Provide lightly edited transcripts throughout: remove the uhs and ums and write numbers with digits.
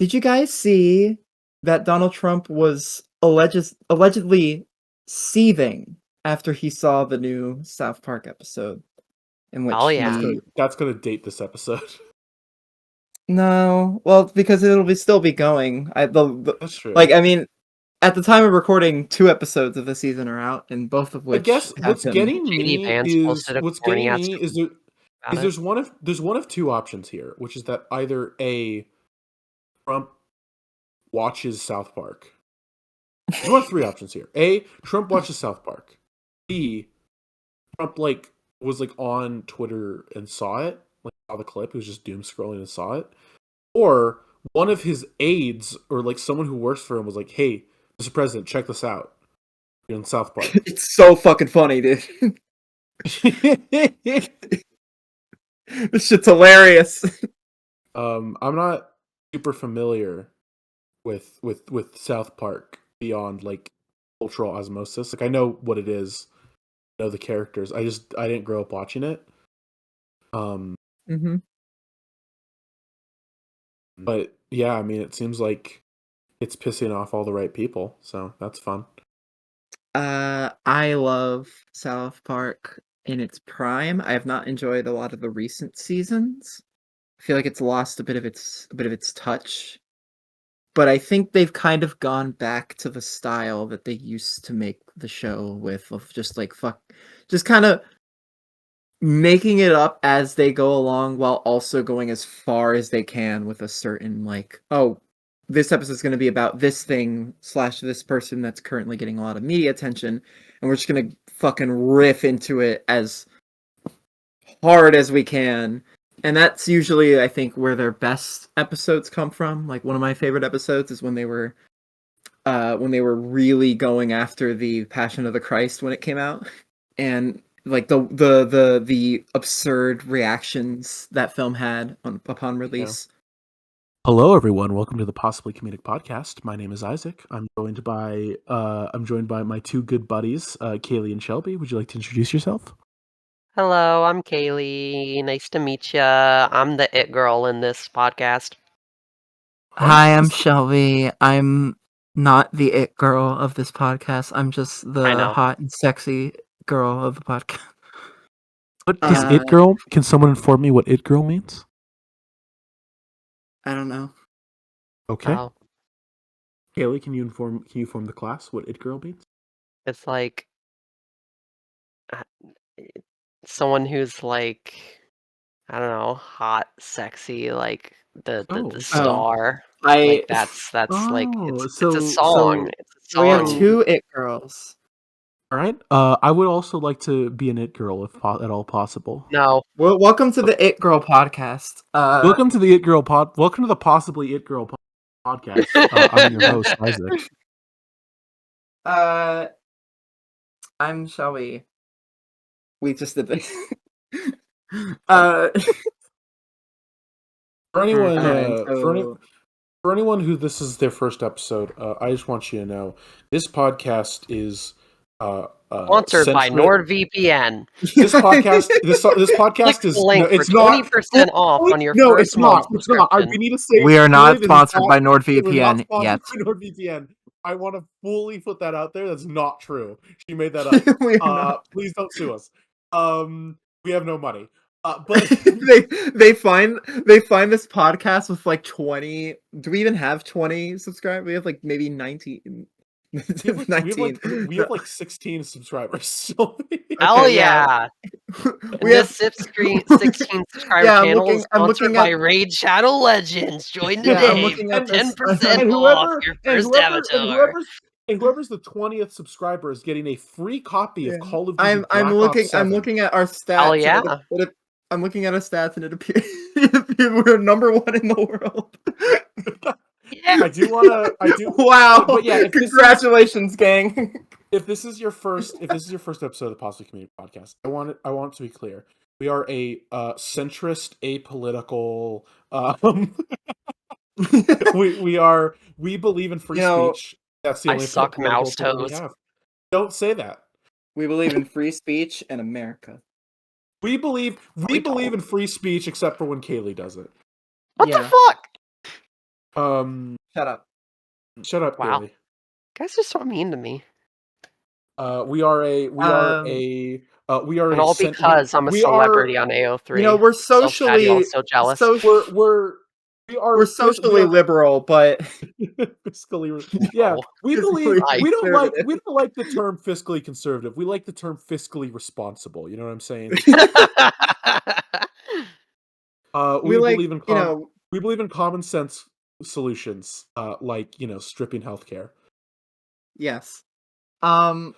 Did you guys see that Donald Trump was allegedly seething after he saw the new South Park episode in which Oh, yeah. That's gonna date this episode. No, well, because it'll still be going. That's true. Like, I mean, at the time of recording, 2 episodes of the season are out, and both of I which guess have what's him. getting J.D. me Vance is posted a corny ass tweet about it. there's one of two options here, which is that either A, Trump watches South Park. There's one of three options here. A, Trump watches South Park. B, Trump was on Twitter and saw it, saw the clip. He was just doom scrolling and saw it. Or one of his aides or someone who works for him was like, "Hey, Mr. President, check this out." You're in South Park. It's so fucking funny, dude. This shit's hilarious. I'm not super familiar with South Park beyond cultural osmosis. I know what it is, I know the characters. I didn't grow up watching it. Mm-hmm. But yeah, I mean, it seems like it's pissing off all the right people, so that's fun. I love South Park in its prime. I have not enjoyed a lot of the recent seasons. I feel like it's lost a bit of its touch. But I think they've kind of gone back to the style that they used to make the show with, of just just kind of making it up as they go along while also going as far as they can with a certain this episode is going to be about this thing / this person that's currently getting a lot of media attention, and we're just going to fucking riff into it as hard as we can. And that's usually, I think, where their best episodes come from. Like, one of my favorite episodes is when they were really going after the Passion of the Christ when it came out, and the absurd reactions that film had upon release. Yeah. Hello, everyone. Welcome to the Possibly Comedic podcast. My name is Isaac. I'm joined by my two good buddies, Kaylee and Shelby. Would you like to introduce yourself? Hello, I'm Kaylee. Nice to meet ya. I'm the it girl in this podcast. Hi, I'm Shelby. I'm not the it girl of this podcast. I'm just the hot and sexy girl of the podcast. What is it girl? Can someone inform me what it girl means? I don't know. Okay. Oh. Kaylee, can you inform the class what it girl means? It's like someone who's I don't know, hot, sexy, like the star. That's it's a song. It's a song. We have two it girls. All right. I would also like to be an it girl if at all possible. No. Well, welcome to the It Girl podcast. Welcome to the It Girl Welcome to the Possibly It Girl podcast. I'm your host, Isaac. I'm Shelby. We just did this. For anyone who this is their first episode, I just want you to know this podcast is sponsored by NordVPN. This podcast is it's not 20% off on your first month. It's not. We need to say we are not sponsored by NordVPN yet. NordVPN. I want to fully put that out there. That's not true. She made that up. Please don't sue us. We have no money. But they find this podcast with 20. Do we even have 20 subscribers? We have maybe 19. 19. We have 16 subscribers. Hell yeah! We have 16 subscriber channels sponsored by Raid Shadow Legends. Join today for 10% off your first avatar. And whoever's the 20th subscriber is getting a free copy of Call of Duty. I'm looking at our stats. Oh yeah. I'm looking at our stats, and it appears we're number 1 in the world. Yeah. I do. Wow! But yeah, congratulations, gang. If this is your first episode of the Possibly Comedic podcast, I want to be clear. We are a centrist, apolitical. We believe in free speech. That's the only. I suck mouse toes. We have. Don't say that. We believe in free speech in America. We believe in free speech, except for when Kaylee does it. What the fuck? Shut up. Shut up, Wow. Kaylee. Guys are so mean to me. We are and all because I'm a celebrity on AO3. We're so chatty, socially so jealous. We're socially liberal, but fiscally, yeah, we don't like the term fiscally conservative. We like the term fiscally responsible. You know what I'm saying? We believe in common sense solutions, like stripping healthcare. Yes. But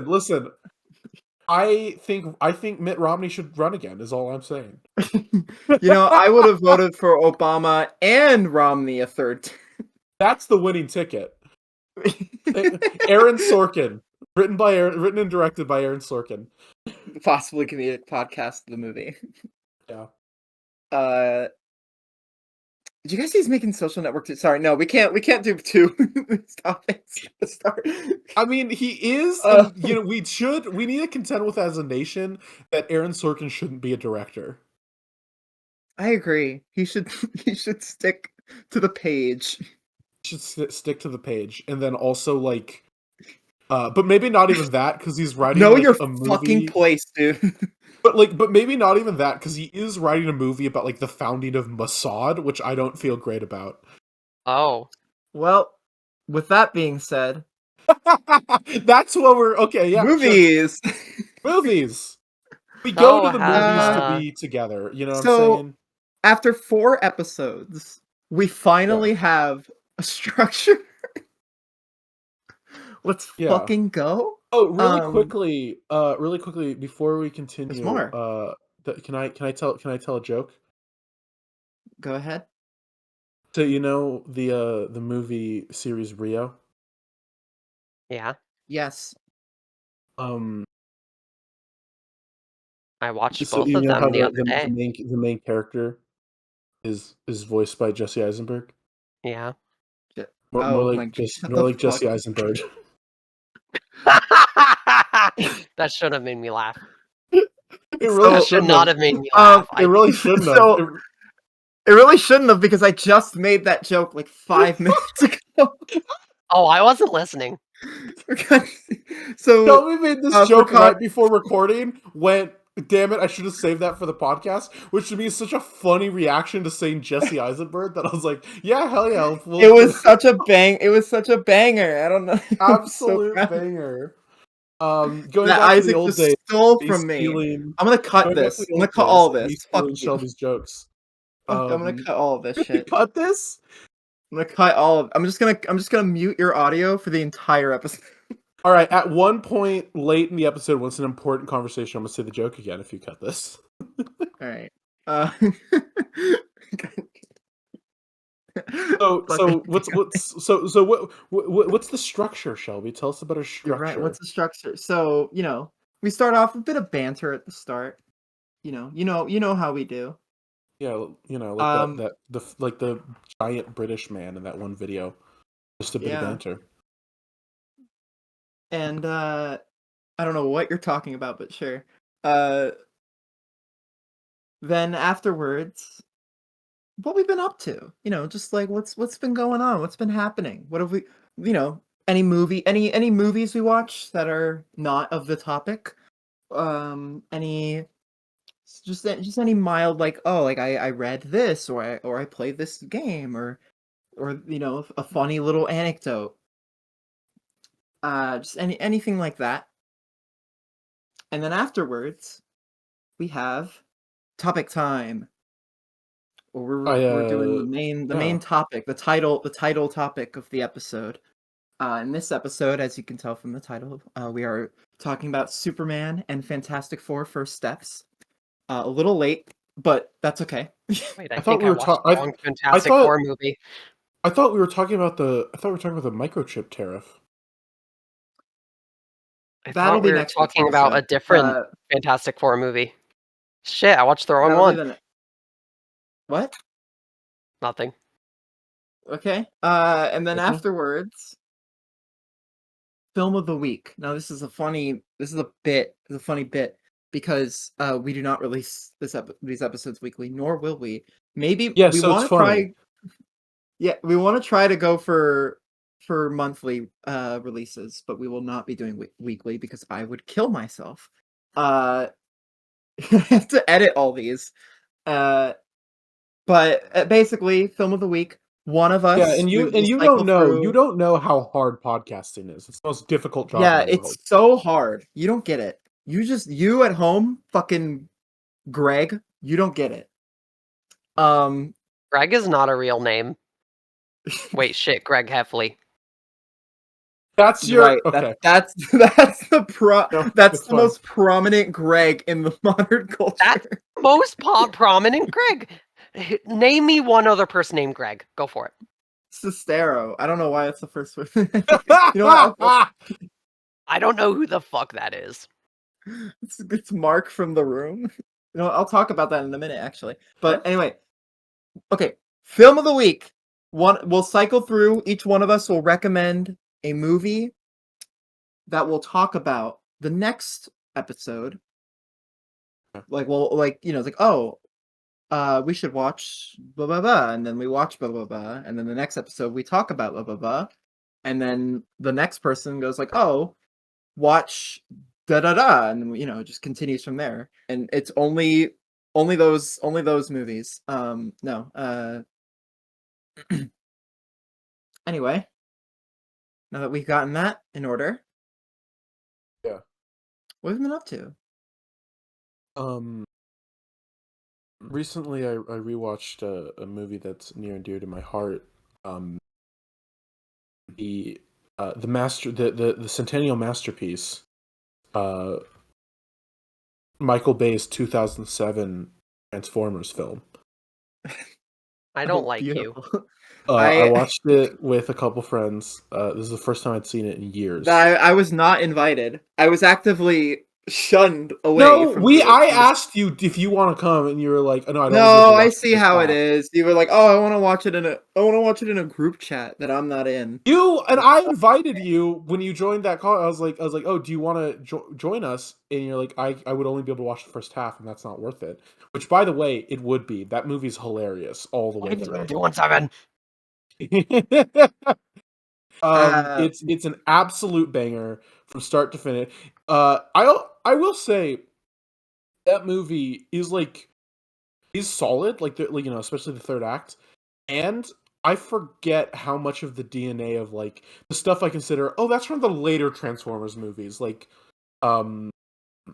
listen. I think Mitt Romney should run again. Is all I'm saying. I would have voted for Obama and Romney a third time. That's the winning ticket. Aaron Sorkin, written and directed by Aaron Sorkin. Possibly comedic podcast, the movie. Yeah. Did you guys see he's making Social Network? Sorry, no, we can't do two topics to start. I mean, he is, and we need to contend with as a nation that Aaron Sorkin shouldn't be a director. I agree. He should stick to the page. He should stick to the page, and then also but maybe not even that because he's writing your a movie. Fucking place, dude. But maybe not even that because he is writing a movie about the founding of Mossad, which I don't feel great about. Oh, well, with that being said, that's what we're okay. Yeah, movies. Sure. Movies. We go to the movies to be together. You know what I'm saying? After 4 episodes, we finally have a structure. Let's fucking go. Oh, really quickly before we continue. There's more. Can I tell a joke? Go ahead. So the movie series Rio? Yeah. Yes. I watched both of them the other day. The main character is voiced by Jesse Eisenberg. Yeah. More like Jesse Eisenberg. That should have made me laugh. It really should not have made me laugh. It really shouldn't have. It really shouldn't have because I just made that joke 5 minutes ago. Oh, I wasn't listening. So Shelby made this joke right before recording. Damn it! I should have saved that for the podcast, which to me is such a funny reaction to saying Jesse Eisenberg that I was like, "Yeah, hell yeah!" It was such a bang. It was such a banger. I don't know. Absolute banger. Going back Isaac to the old days, stole from me. I'm gonna cut this. I'm gonna cut all this. Fuck Shelby's jokes. I'm gonna cut all of this shit. Cut this. I'm gonna cut all of. I'm just gonna mute your audio for the entire episode. All right. At one point late in the episode, when it's an important conversation, I'm gonna say the joke again. If you cut this. All right. What's the structure, Shelby? Tell us about our structure. You're right. What's the structure? So we start off with a bit of banter at the start. You know how we do. Yeah, the giant British man in that one video. Just a bit of banter. And I don't know what you're talking about, but sure. Then afterwards, what we've been up to, just what's been going on, what's been happening, what have we, any movies we watch that are not of the topic, any mild I read this or I played this game or a funny little anecdote, just anything like that. And then afterwards, we have topic time. We're doing the main topic, the title topic of the episode. In this episode, as you can tell from the title, we are talking about Superman and Fantastic Four: First Steps. A little late, but that's okay. Wait, I thought we were talking Fantastic Four movie. I thought we were talking about the microchip tariff. I thought we were talking about a different Fantastic Four movie. Shit, I watched the wrong one. What? Nothing. Okay. And then afterwards, film of the week. Now this is a funny bit. because we do not release these episodes weekly, nor will we. Maybe Yeah, we so it's want to funny. try. Yeah, we want to try to go for monthly releases, but we will not be doing weekly because I would kill myself. I have to edit all these. But basically, film of the week. One of Yeah, us and we you will don't cycle know through. how hard podcasting is. It's the most difficult job in Yeah, the world. it's so hard. You don't get it. You at home, fucking Greg, you don't get it. Greg is not a real name. Wait, shit, Greg Heffley. That's your right. okay. That's No, that's the fine. most prominent Greg in the modern culture. That's most prominent Greg. Name me one other person named Greg. Go for it. Cestero. I don't know why it's the first one. You know what? I don't know who the fuck that is. It's Mark from The Room. You know, I'll talk about that in a minute, actually. But anyway, okay. Film of the week. We'll cycle through. Each one of us will recommend a movie that we'll talk about the next episode. Like, well, like, you know, it's like, oh, we should watch blah blah blah, and then we watch blah blah blah, and then the next episode we talk about blah blah blah, and then the next person goes like, oh, watch da da da, and you know, it just continues from there. And it's only those movies. No. Anyway, now that we've gotten that in order, Yeah. what have you been up to? Recently I rewatched a movie that's near and dear to my heart. The Centennial masterpiece, Michael Bay's 2007 Transformers film. I don't like you. I watched it with a couple friends. This is the first time I'd seen it in years. I was not invited. I was actively shunned away. No, I asked you if you want to come, and you were like, "Oh, no, I don't." No, I see how it is. You were like, "Oh, I want to watch it in a group chat that I'm not in." I invited you when you joined that call. I was like, "Oh, do you want to join us?" And you're like, "I would only be able to watch the first half, and that's not worth it." Which, by the way, it would be. That movie's hilarious all the way through. 217. It's an absolute banger from start to finish. I will say that movie is solid, like you know, especially the third act, and I forget how much of the DNA of like the stuff I consider, oh, that's from the later Transformers movies, like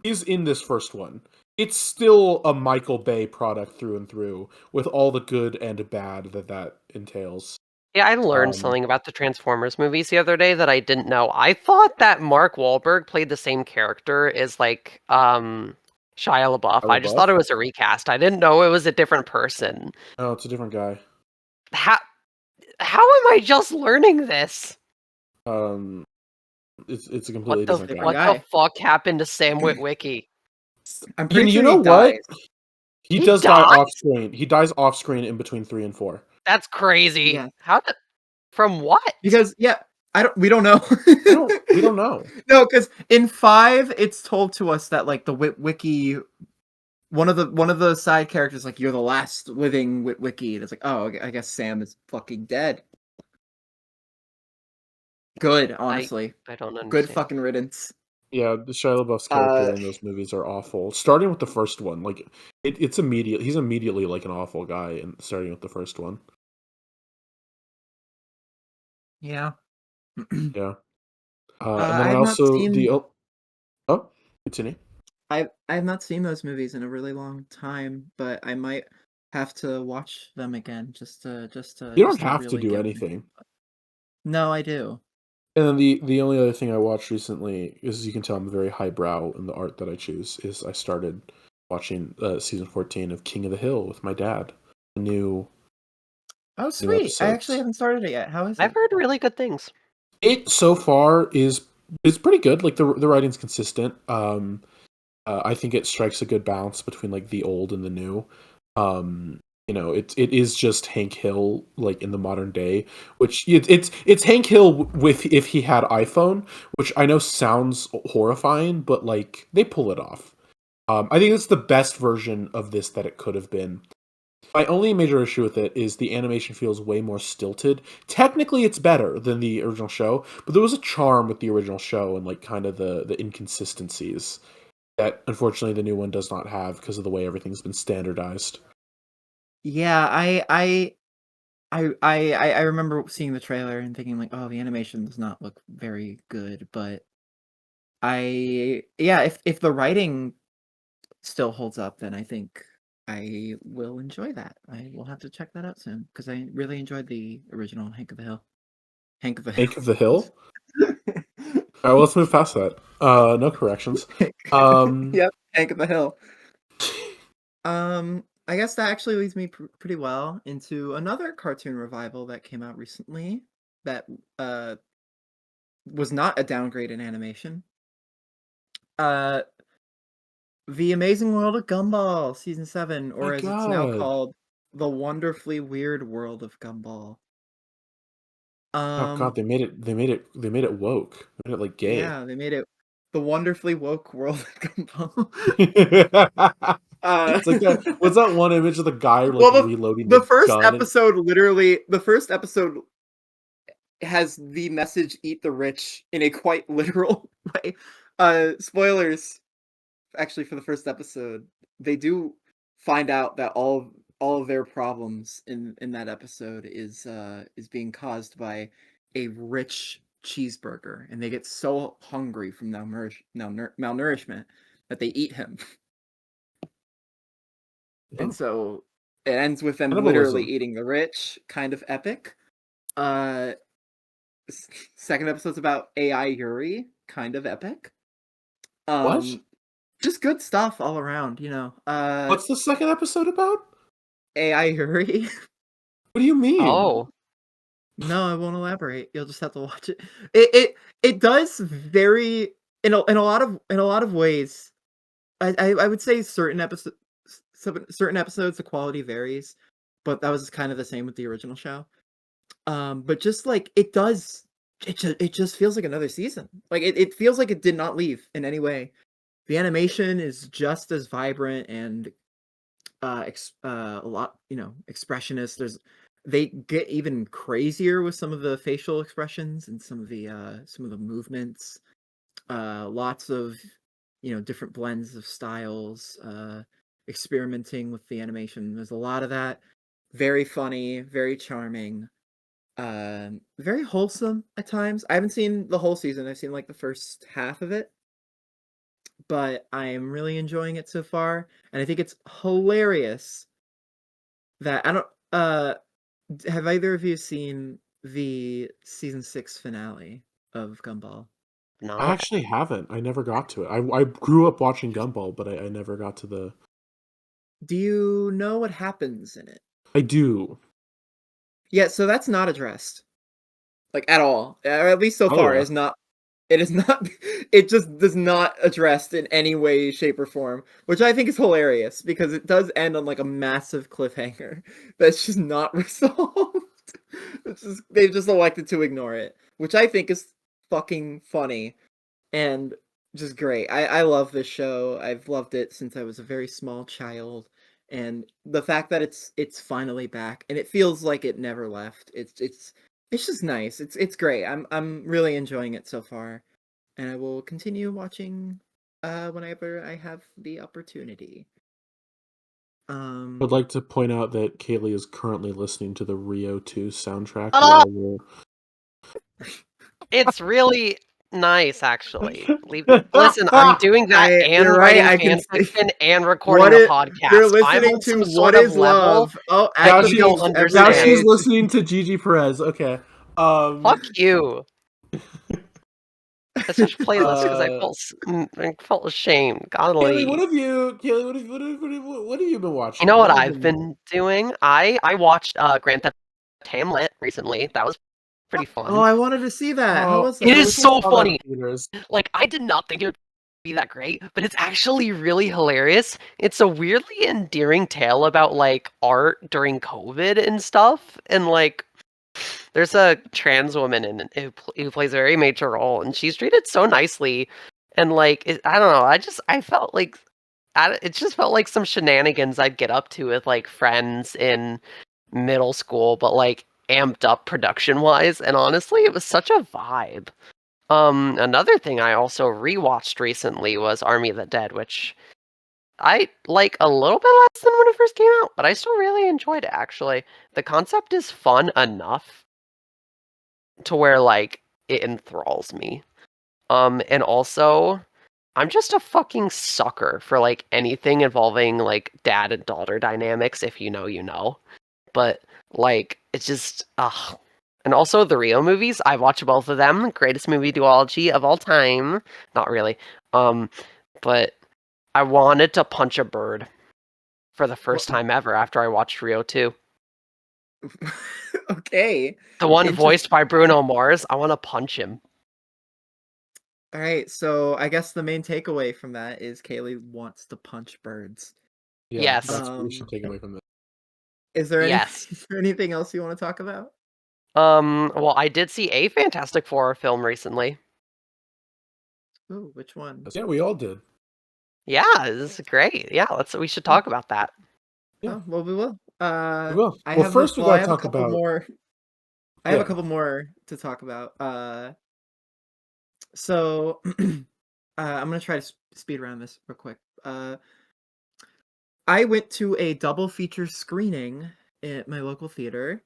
is in this first one. It's still a Michael Bay product through and through, with all the good and bad that entails. Yeah, I learned something about the Transformers movies the other day that I didn't know. I thought that Mark Wahlberg played the same character as like Shia LaBeouf. I just thought it was a recast. I didn't know it was a different person. Oh, it's a different guy. How am I just learning this? It's a completely different guy. What the fuck happened to Sam Witwicky? I'm pretty sure you know he what? dies. He does die off screen. He dies off screen in between 3 and 4. That's crazy. Yeah. From what? Because we don't know. we don't know. No, because in 5, it's told to us that like the Witwicky, one of the side characters, like, you're the last living Witwicky, and it's like, oh, I guess Sam is fucking dead. Good, honestly. I don't understand. Good fucking riddance. Yeah, the Shia LaBeouf's character in those movies are awful. Starting with the first one, like it's immediate. He's immediately like an awful guy, and starting with the first one. Yeah. Yeah. And then also continue. I have not seen those movies in a really long time, but I might have to watch them again just to. You don't have to do anything. No, I do. And then the only other thing I watched recently is, as you can tell, I'm very highbrow in the art that I choose. Is I started watching season 14 of King of the Hill with my dad. Oh, sweet! I actually haven't started it yet. How is it? I've heard really good things. It so far is pretty good. Like the writing's consistent. I think it strikes a good balance between like the old and the new. You know, it is just Hank Hill like in the modern day, which it's Hank Hill with if he had iPhone, which I know sounds horrifying, but like they pull it off. I think it's the best version of this that it could have been. My only major issue with it is the animation feels way more stilted. Technically, it's better than the original show, but there was a charm with the original show and like kind of the inconsistencies that unfortunately the new one does not have because of the way everything's been standardized. Yeah, I remember seeing the trailer and thinking like, oh, the animation does not look very good, but if the writing still holds up, then I think I will enjoy that. I will have to check that out soon because I really enjoyed the original Hank of the Hill. Hank of the Hank of the Hill? All right, well, let's move past that. No corrections. Yep, Hank of the Hill. I guess that actually leads me pretty well into another cartoon revival that came out recently that was not a downgrade in animation. The Amazing World of Gumball, Season 7, or My as it's now God. called, The Wonderfully Weird World of Gumball. Oh God, they made it woke. They made it like gay. Yeah, they made it The Wonderfully Woke World of Gumball. It's like that. What's that one image of the guy like well, reloading the the first gun? episode has the message "Eat the Rich" in a quite literal way. Spoilers, actually, for the first episode, they do find out that all of their problems in that episode is being caused by a rich cheeseburger, and they get so hungry from malnourishment that they eat him. And so it ends with them literally eating the rich, kind of epic. Second episode's about AI Yuri, kind of epic. What? Just good stuff all around, you know. What's the second episode about? AI Yuri. What do you mean? Oh. No, I won't elaborate. You'll just have to watch it. It does very in a lot of ways. I would say certain episodes the quality varies, but that was kind of the same with the original show. But just like it just feels like another season. Like it feels like it did not leave in any way. The animation is just as vibrant and a lot, expressionist. They get even crazier with some of the facial expressions and some of the movements. Lots of different blends of styles, experimenting with the animation. There's a lot of that. Very funny, very charming, very wholesome at times. I haven't seen the whole season. I've seen like the first half of it, but I am really enjoying it so far, and I think it's hilarious that I don't. Have either of you seen the season 6 finale of Gumball? No. I actually haven't. I never got to it. I grew up watching Gumball, but I never got to the. Do you know what happens in it? I do. Yeah, so that's not addressed, like at all, or at least so far. Yeah. Is not. It is not. It just does not addressed in any way, shape, or form, which I think is hilarious because it does end on like a massive cliffhanger that's just not resolved. They've just elected to ignore it, which I think is fucking funny and just great. I love this show. I've loved it since I was a very small child, and the fact that it's finally back and it feels like it never left. It's just nice. It's great. I'm really enjoying it so far, and I will continue watching whenever I have the opportunity. I'd like to point out that Kaylee is currently listening to the Rio 2 soundtrack Ah! while we're. It's really nice, actually. Listen, I'm doing that and writing fanfiction and recording a podcast. You're listening to What Is Love. Oh, now she's listening to Gigi Perez. Okay. Fuck you. I such a playlist because I felt ashamed. Golly. Kaylee, what have you been watching? You know what I've been doing? I watched Grand Theft Hamlet recently. That was pretty fun. Oh, I wanted to see that. How was that? It is so funny. Like, I did not think it would be that great, but it's actually really hilarious. It's a weirdly endearing tale about like art during COVID and stuff, and like there's a trans woman in it who plays a very major role, and she's treated so nicely. And like I don't know, I felt like it just felt like some shenanigans I'd get up to with like friends in middle school, but like amped up production wise. And honestly, it was such a vibe. Another thing I also rewatched recently was Army of the Dead, which I like a little bit less than when it first came out, but I still really enjoyed it actually. The concept is fun enough to where like it enthralls me. And also I'm just a fucking sucker for like anything involving like dad and daughter dynamics, if you know, you know. But like it's just and also the Rio movies, I watch both of them. Greatest movie duology of all time. Not really. But I wanted to punch a bird for the first time ever after I watched Rio 2. Okay. The one voiced by Bruno Mars, I want to punch him. All right, so I guess the main takeaway from that is Kaylee wants to punch birds. Yeah, yes. That's what we should take away from this. Is there anything else you want to talk about? Well, I did see a Fantastic Four film recently. Ooh, which one? Yeah, we all did. Yeah, this is great. Yeah, we should talk about that. Yeah. Oh, well, we will. We will. I have first we gotta talk about. I have a couple more to talk about. So I'm gonna try to speed around this real quick. I went to a double feature screening at my local theater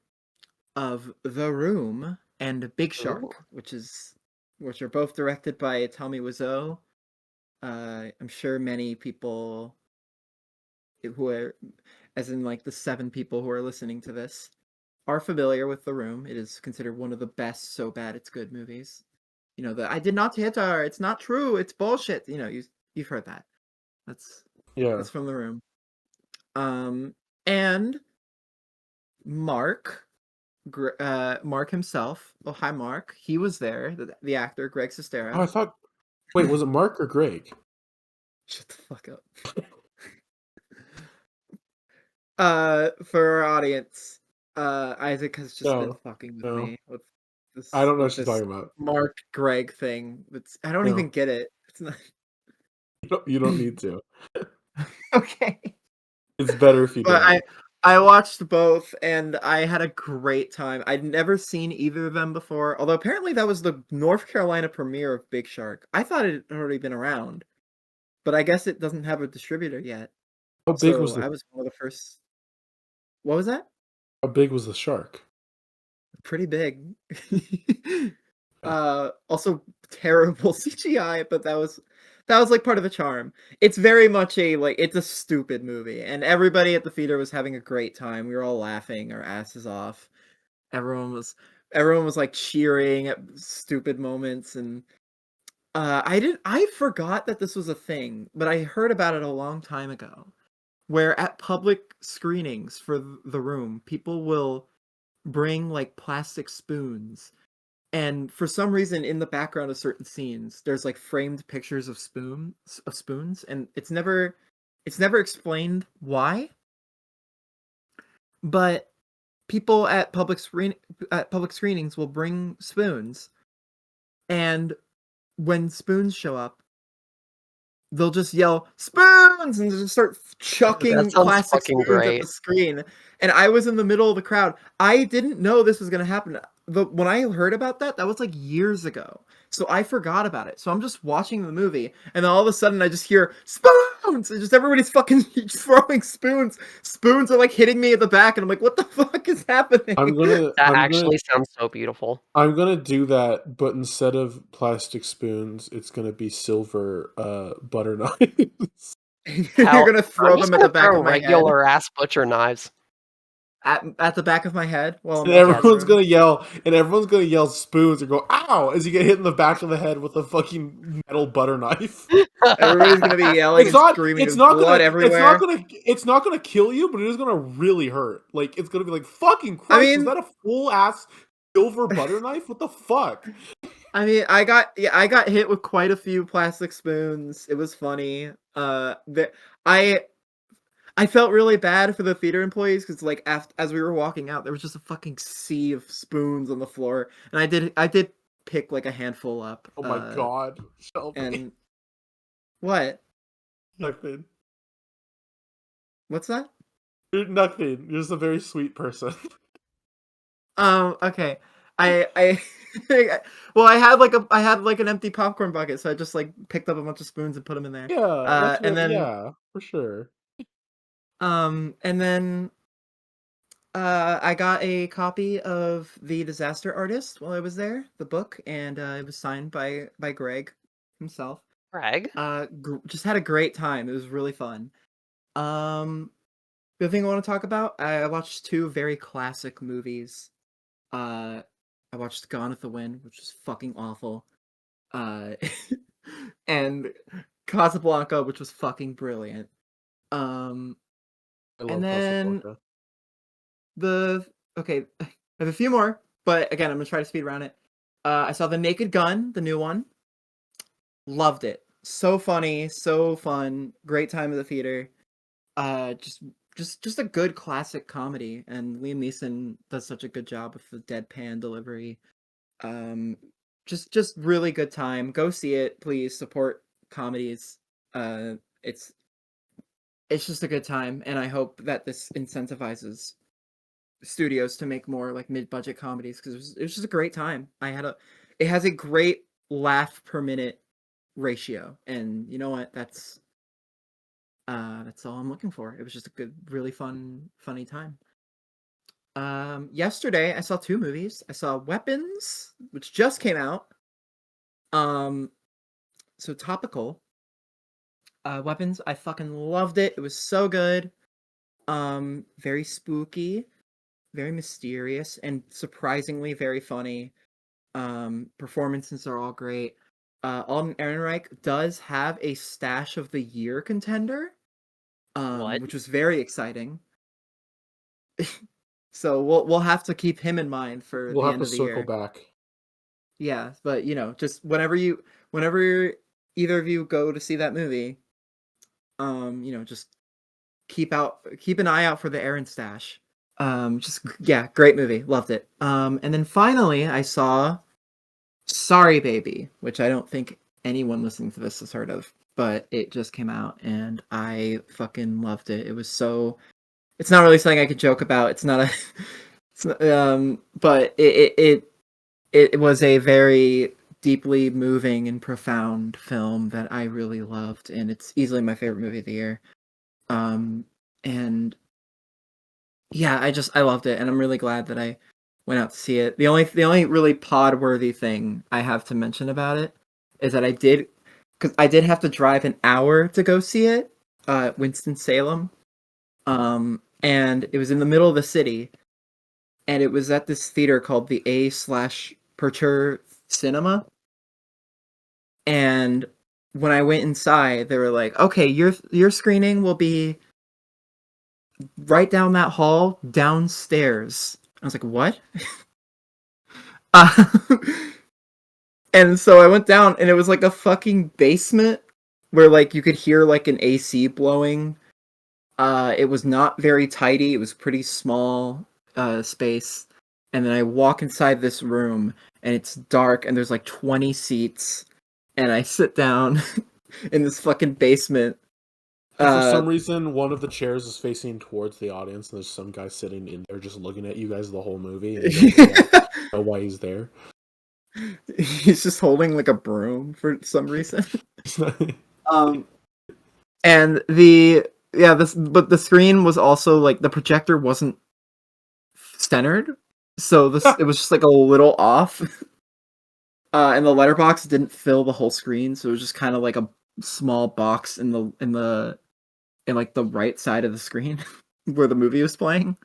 of The Room and Big Shark, which are both directed by Tommy Wiseau. I'm sure many people who are, as in like the 7 people who are listening to this, are familiar with The Room. It is considered one of the best so bad it's good movies. You know, I did not hit her, it's not true, it's bullshit. You know, you've heard that. That's from The Room. And Mark himself. Oh, hi, Mark. He was there. The actor, Greg Sestero. Oh, I thought. Wait, was it Mark or Greg? Shut the fuck up. For our audience, Isaac has just been fucking with me with this. I don't know what you're talking about. Mark Greg thing. I don't even get it. It's not. You don't need to. Okay. It's better if you don't. I watched both, and I had a great time. I'd never seen either of them before, although apparently that was the North Carolina premiere of Big Shark. I thought it had already been around, but I guess it doesn't have a distributor yet. How big was I was one of the first. What was that? How big was the shark? Pretty big. Also terrible CGI, but that was like part of the charm. It's very much it's a stupid movie, and everybody at the theater was having a great time. We were all laughing our asses off. Everyone was like cheering at stupid moments, and I forgot that this was a thing, but I heard about it a long time ago, where at public screenings for The Room, people will bring like plastic spoons. And for some reason, in the background of certain scenes, there's like framed pictures of spoons, and it's never explained why. But people at public screenings will bring spoons, and when spoons show up, they'll just yell "spoons" and just start chucking plastic spoons at the screen. And I was in the middle of the crowd. I didn't know this was gonna happen. When I heard about that was like years ago. So I forgot about it. So I'm just watching the movie, and then all of a sudden I just hear spoons, and just everybody's fucking throwing spoons. Spoons are like hitting me at the back, and I'm like, what the fuck is happening? That actually sounds so beautiful. I'm gonna do that, but instead of plastic spoons, it's gonna be silver butter knives. You're gonna throw them at the back of my head. Regular ass butcher knives. At the back of my head. Well, and everyone's gonna yell, spoons and go "ow" as you get hit in the back of the head with a fucking metal butter knife. Everybody's gonna be yelling and screaming. It's not blood everywhere. It's not gonna kill you, but it is gonna really hurt. Like it's gonna be like fucking Christ. Is that a full ass silver butter knife? What the fuck? I mean, I got hit with quite a few plastic spoons. It was funny. I felt really bad for the theater employees because, like, as we were walking out, there was just a fucking sea of spoons on the floor, and I did pick like a handful up. Oh my god, Shelby! And what? Nothing. What's that? Nothing. You're just a very sweet person. Okay. I well, I had like an empty popcorn bucket, so I just like picked up a bunch of spoons and put them in there. Yeah, that's And what. then Yeah, for sure. and then I got a copy of The Disaster Artist while I was there, the book, and it was signed by Greg himself. Greg? Just had a great time. It was really fun. The other thing I want to talk about, I watched two very classic movies. I watched Gone with the Wind, which was fucking awful. Uh, and Casablanca, which was fucking brilliant. I And love then Casablanca. okay, I have a few more, but again, I'm gonna try to speed around it. I saw The Naked Gun, the new one. Loved it. So funny, so fun. Great time at the theater. Just a good classic comedy, and Liam Neeson does such a good job with the deadpan delivery. Um, just really good time. Go see it, please. Support comedies. Uh, it's it's just a good time, and I hope that this incentivizes studios to make more like mid-budget comedies because it was just a great time. It has a great laugh per minute ratio, and you know what? That's all I'm looking for. It was just a good, really funny time. Yesterday I saw two movies. I saw Weapons, which just came out. Um, so topical. Weapons, I fucking loved it. It was so good. Very spooky, very mysterious, and surprisingly very funny. Performances are all great. Alden Ehrenreich does have a Stash of the Year contender, What? which was very exciting. So we'll have to keep him in mind for We'll the have end to of the circle year. back. Yeah, but just whenever either of you go to see that movie, just keep an eye out for the Aaron Stash. Just yeah, great movie, loved it. And then finally I saw Sorry Baby, which I don't think anyone listening to this has heard of, but it just came out and I fucking loved it. It's not really something I could joke about. It's not a it's not, but it was a very deeply moving and profound film that I really loved, and it's easily my favorite movie of the year. And yeah, I loved it, and I'm really glad that I went out to see it. The only really pod worthy thing I have to mention about it is that because I did have to drive an hour to go see it, Winston Salem, and it was in the middle of the city, and it was at this theater called the A/Perture Cinema. And when I went inside, they were like, "Okay, your screening will be right down that hall downstairs." I was like, "What?" Uh, and so I went down, and it was like a fucking basement where like you could hear like an AC blowing. It was not very tidy. It was pretty small space. And then I walk inside this room, and it's dark, and there's like 20 seats, and I sit down in this fucking basement. And for some reason, one of the chairs is facing towards the audience, and there's some guy sitting in there just looking at you guys the whole movie, and you don't know why he's there. He's just holding like a broom for some reason. And but the screen was also like the projector wasn't centered, so it was just like a little off. And the letterbox didn't fill the whole screen, so it was just kind of like a small box in like the right side of the screen where the movie was playing.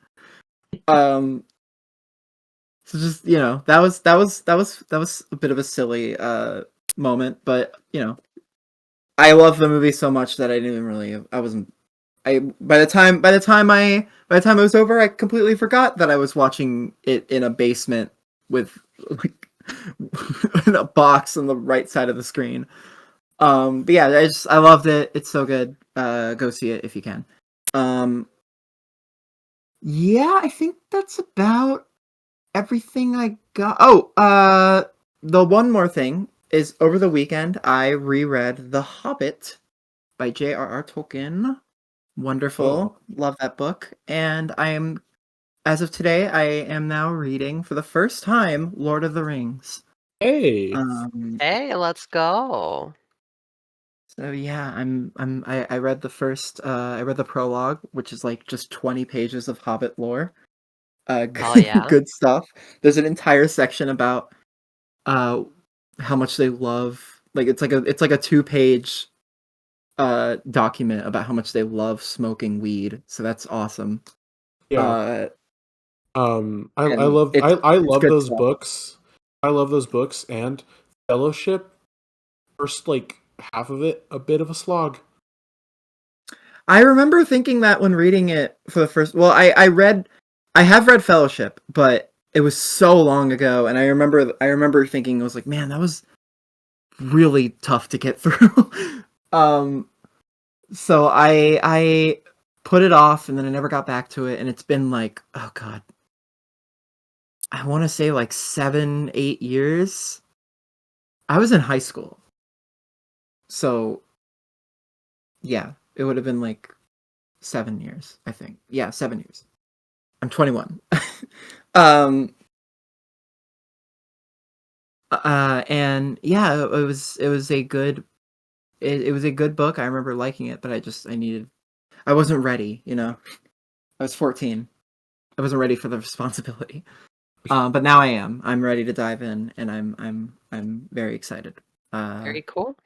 So just that was a bit of a silly moment, but I love the movie so much that I didn't even really I wasn't I by the time it was over, I completely forgot that I was watching it in a basement with like in a box on the right side of the screen. But yeah, I loved it. It's so good. Go see it if you can. Yeah, I think that's about everything I got. Oh, the one more thing is over the weekend I reread The Hobbit by J.R.R. Tolkien. Wonderful. Love that book. And as of today, I am now reading for the first time Lord of the Rings. Hey. Hey, let's go. So yeah, I read I read the prologue, which is like just 20 pages of Hobbit lore. Oh yeah. Good stuff. There's an entire section about how much they love, like it's like a 2-page document about how much they love smoking weed. So that's awesome. Yeah. I And love it's I love good those stuff. books. I love those books, and Fellowship, first like half of it, a bit of a slog. I remember thinking that when reading it for the first. Well, I have read Fellowship, but it was so long ago, and I remember thinking, I was like, man, that was really tough to get through. um, so I put it off, and then I never got back to it, and it's been like, oh god, I want to say like 7, 8 years. I was in high school, so yeah, it would have been like 7 years, I think. Yeah, 7 years. I'm 21. um and yeah, it was a good it was a good book. I remember liking it, but I wasn't ready, you know. I was 14. I wasn't ready for the responsibility. But now I am. I'm ready to dive in, and I'm very excited. Very cool.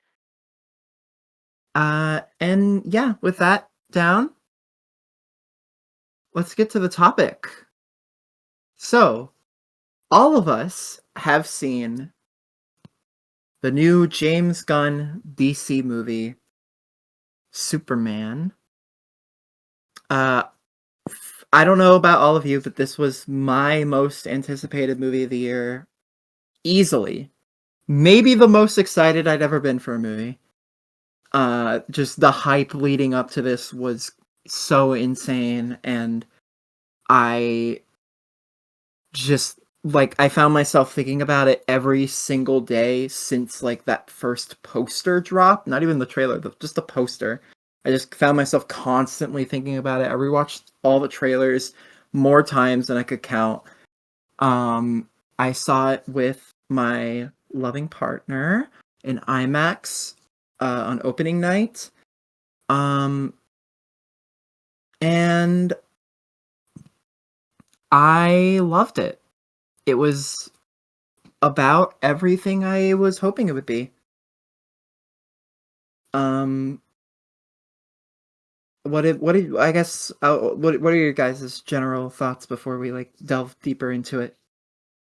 And yeah, with that down, let's get to the topic. So, all of us have seen the new James Gunn DC movie, Superman. I don't know about all of you, but this was my most anticipated movie of the year. Easily. Maybe the most excited I'd ever been for a movie. Just the hype leading up to this was so insane, and I just like I found myself thinking about it every single day since like that first poster drop. Not even the trailer, just the poster. I just found myself constantly thinking about it. I rewatched all the trailers more times than I could count. I saw it with my loving partner in IMAX on opening night. And I loved it. It was about everything I was hoping it would be. Um, I guess what are your guys' general thoughts before we like delve deeper into it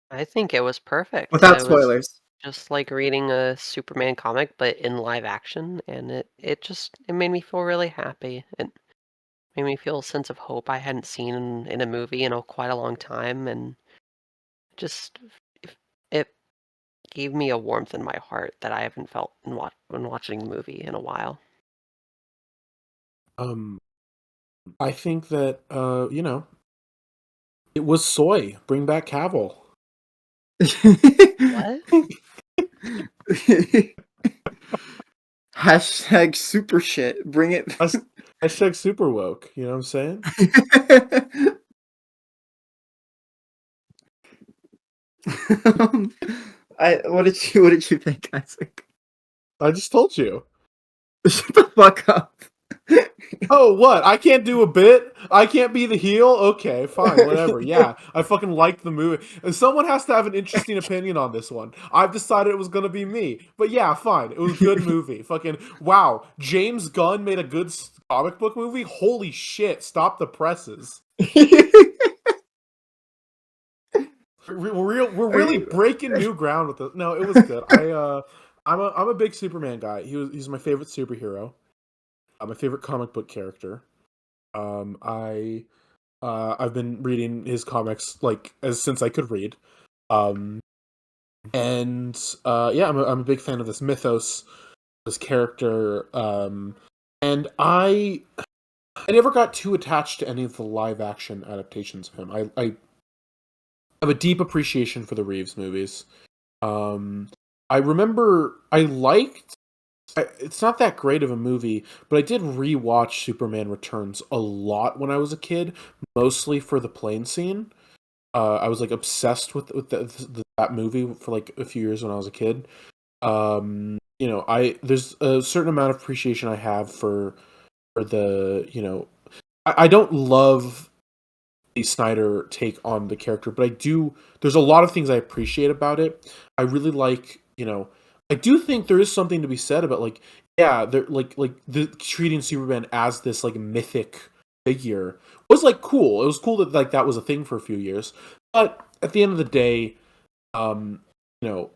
I think it was perfect. without It was spoilers? just like reading a Superman comic, but in live action, and it made me feel really happy. It made me feel a sense of hope I hadn't seen in a movie in quite a long time, and just it gave me a warmth in my heart that I haven't felt when watching a movie in a while. Um, I think that it was soy. Bring back Cavill. What? Hashtag super shit. Bring it. Hashtag super woke. You know what I'm saying? What did you think, Isaac? I just told you. Shut the fuck up. Oh, what? I can't do a bit? I can't be the heel? Okay, fine, whatever. Yeah, I fucking liked the movie. And someone has to have an interesting opinion on this one. I've decided it was gonna be me. But yeah, fine. It was a good movie. Fucking, wow. James Gunn made a good comic book movie? Holy shit, stop the presses. We're really breaking new ground with this. No, it was good. I'm a big Superman guy. He's my favorite superhero. My favorite comic book character. I've been reading his comics like since I could read. And yeah, I'm a big fan of this mythos, this character. And I never got too attached to any of the live action adaptations of him. I have a deep appreciation for the Reeves movies. I remember I liked it's not that great of a movie, but I did rewatch Superman Returns a lot when I was a kid, mostly for the plane scene. I was like obsessed with that movie for like a few years when I was a kid. There's a certain amount of appreciation I have for the I don't love the Snyder take on the character, but I do. There's a lot of things I appreciate about it. I really like, I do think there is something to be said about like, yeah, they're like the treating Superman as this like mythic figure was like cool. It was cool that like that was a thing for a few years, but at the end of the day, um, you know,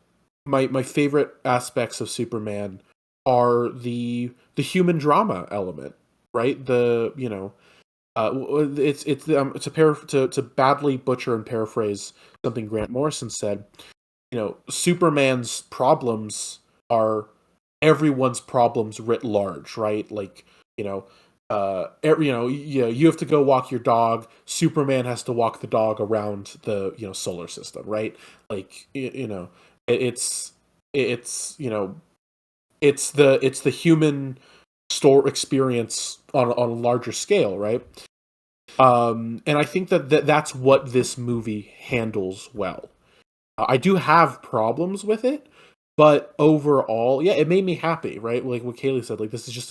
my favorite aspects of Superman are the human drama element, right? To badly butcher and paraphrase something Grant Morrison said. Superman's problems are everyone's problems writ large, right? Like, you have to go walk your dog. Superman has to walk the dog around the solar system, right? Like, it's it's the human store experience on a larger scale, right? And I think that's what this movie handles well. I do have problems with it, but overall, yeah, it made me happy, right? Like what Kaylee said, like this is just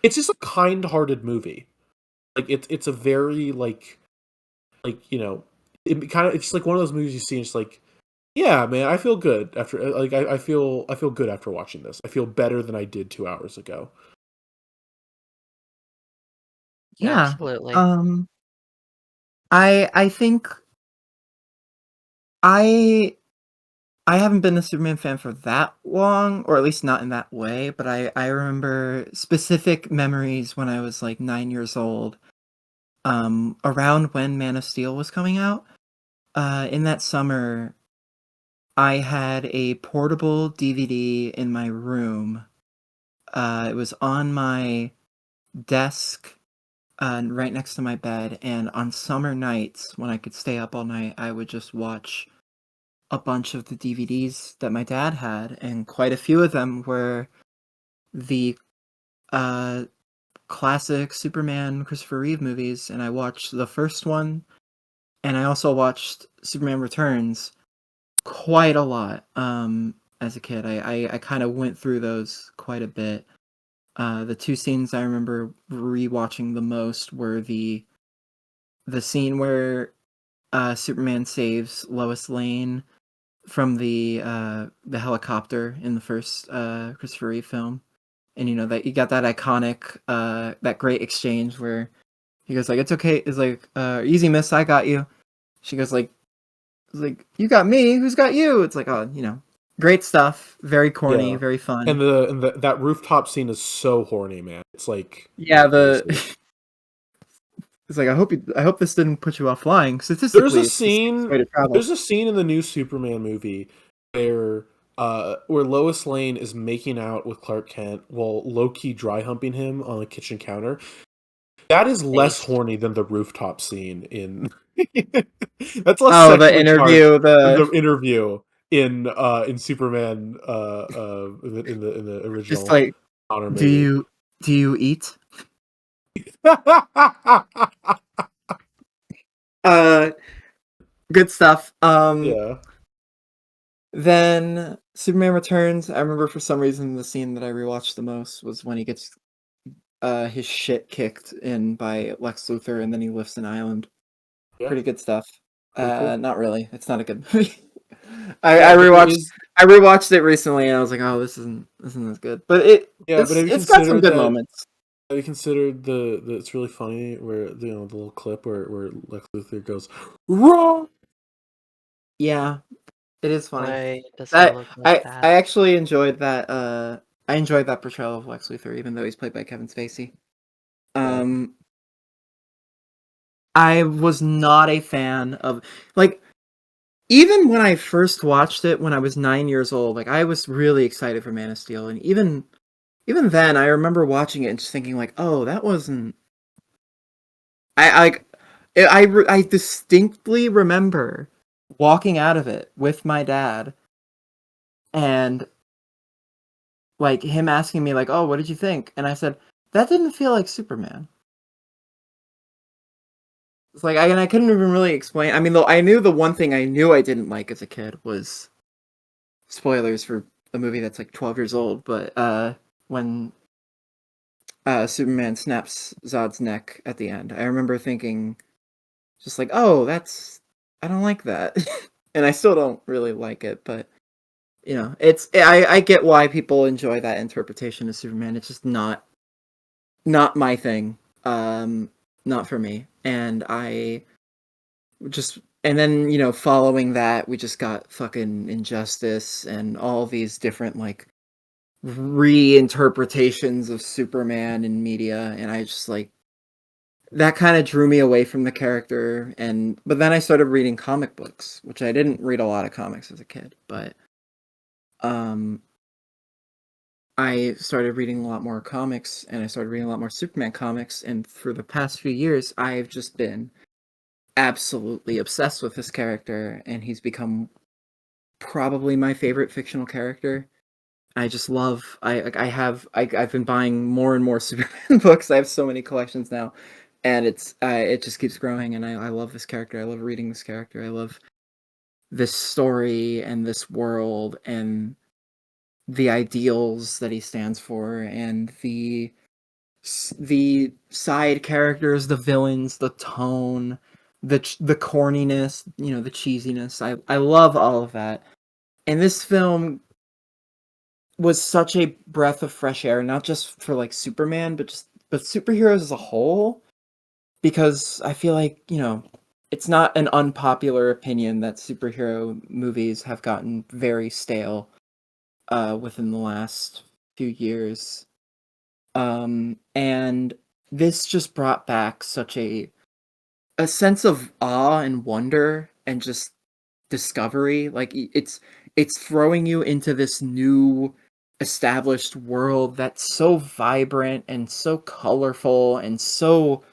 it's just a kind-hearted movie. Like it's a very it's like one of those movies you see and it's like, yeah, man, I feel good after I feel good after watching this. I feel better than I did 2 hours ago. Yeah. Absolutely. I think I haven't been a Superman fan for that long, or at least not in that way, but I remember specific memories when I was like 9 years old, around when Man of Steel was coming out. In that summer, I had a portable DVD in my room. It was on my desk, right next to my bed, and on summer nights when I could stay up all night, I would just watch a bunch of the DVDs that my dad had, and quite a few of them were the uh, classic Superman Christopher Reeve movies, and I watched the first one, and I also watched Superman Returns quite a lot as a kid. I kind of went through those quite a bit. The two scenes I remember rewatching the most were the scene where Superman saves Lois Lane from the helicopter in the first Christopher Reeve film, and that you got that iconic that great exchange where he goes like, "It's okay," it's like, "Easy, miss, I got you." She goes like, "You got me, who's got you?" It's like, oh, great stuff, very corny, Yeah, very fun. and that rooftop scene is so horny, man. It's like Yeah, it's like, I hope this didn't put you off flying. there's Statistically, a it's the safest scene way to travel. there's a scene in the new Superman movie where Lois Lane is making out with Clark Kent while low-key dry humping him on the kitchen counter. That is less horny than the rooftop scene in that's less The sexually charged interview, than the interview in Superman in the just original like, Honor do movie. you eat? Good stuff. Yeah. Then Superman Returns. I remember for some reason the scene that I rewatched the most was when he gets his shit kicked in by Lex Luthor, and then he lifts an island. Yeah. Pretty good stuff. Pretty cool. Not really. It's not a good movie. I Yeah, but rewatched I rewatched it recently, and I was like, oh, this isn't as good. But but have you it's got some considered good that? moments. Have you considered the it's really funny where the little clip where Lex Luthor goes wrong? Yeah, it is funny. Why does he look like that? I actually enjoyed that. I enjoyed that portrayal of Lex Luthor, even though he's played by Kevin Spacey. I was not a fan of, like, even when I first watched it when I was 9 years old. Like, I was really excited for Man of Steel, and even then, I remember watching it and just thinking like, oh, that wasn't. I distinctly remember walking out of it with my dad, and like him asking me like, "Oh, what did you think?" And I said, "That didn't feel like Superman." It's like I couldn't even really explain. I mean, though I knew the one thing I knew I didn't like as a kid was spoilers for a movie that's like 12 years old, but when Superman snaps Zod's neck at the end, I remember thinking just like, "Oh, that's I don't like that." And I still don't really like it, but it's I get why people enjoy that interpretation of Superman. It's just not my thing. Not for me. And I just and then, following that, we just got fucking Injustice and all these different like reinterpretations of Superman in media, and I just like that kind of drew me away from the character. And but then I started reading comic books, which I didn't read a lot of comics as a kid, but um I started reading a lot more comics, and I started reading a lot more Superman comics, and for the past few years I've just been absolutely obsessed with this character, and he's become probably my favorite fictional character. I just love I've been buying more and more Superman books. I have so many collections now, and it just keeps growing, and I love this character. I love reading this character. I love this story and this world and the ideals that he stands for, and the side characters, the villains, the tone, the corniness, the cheesiness. I love all of that. And this film was such a breath of fresh air, not just for like Superman, but superheroes as a whole, because I feel like, it's not an unpopular opinion that superhero movies have gotten very stale within the last few years. And this just brought back such a sense of awe and wonder and just discovery. Like it's throwing you into this new established world that's so vibrant and so colorful and so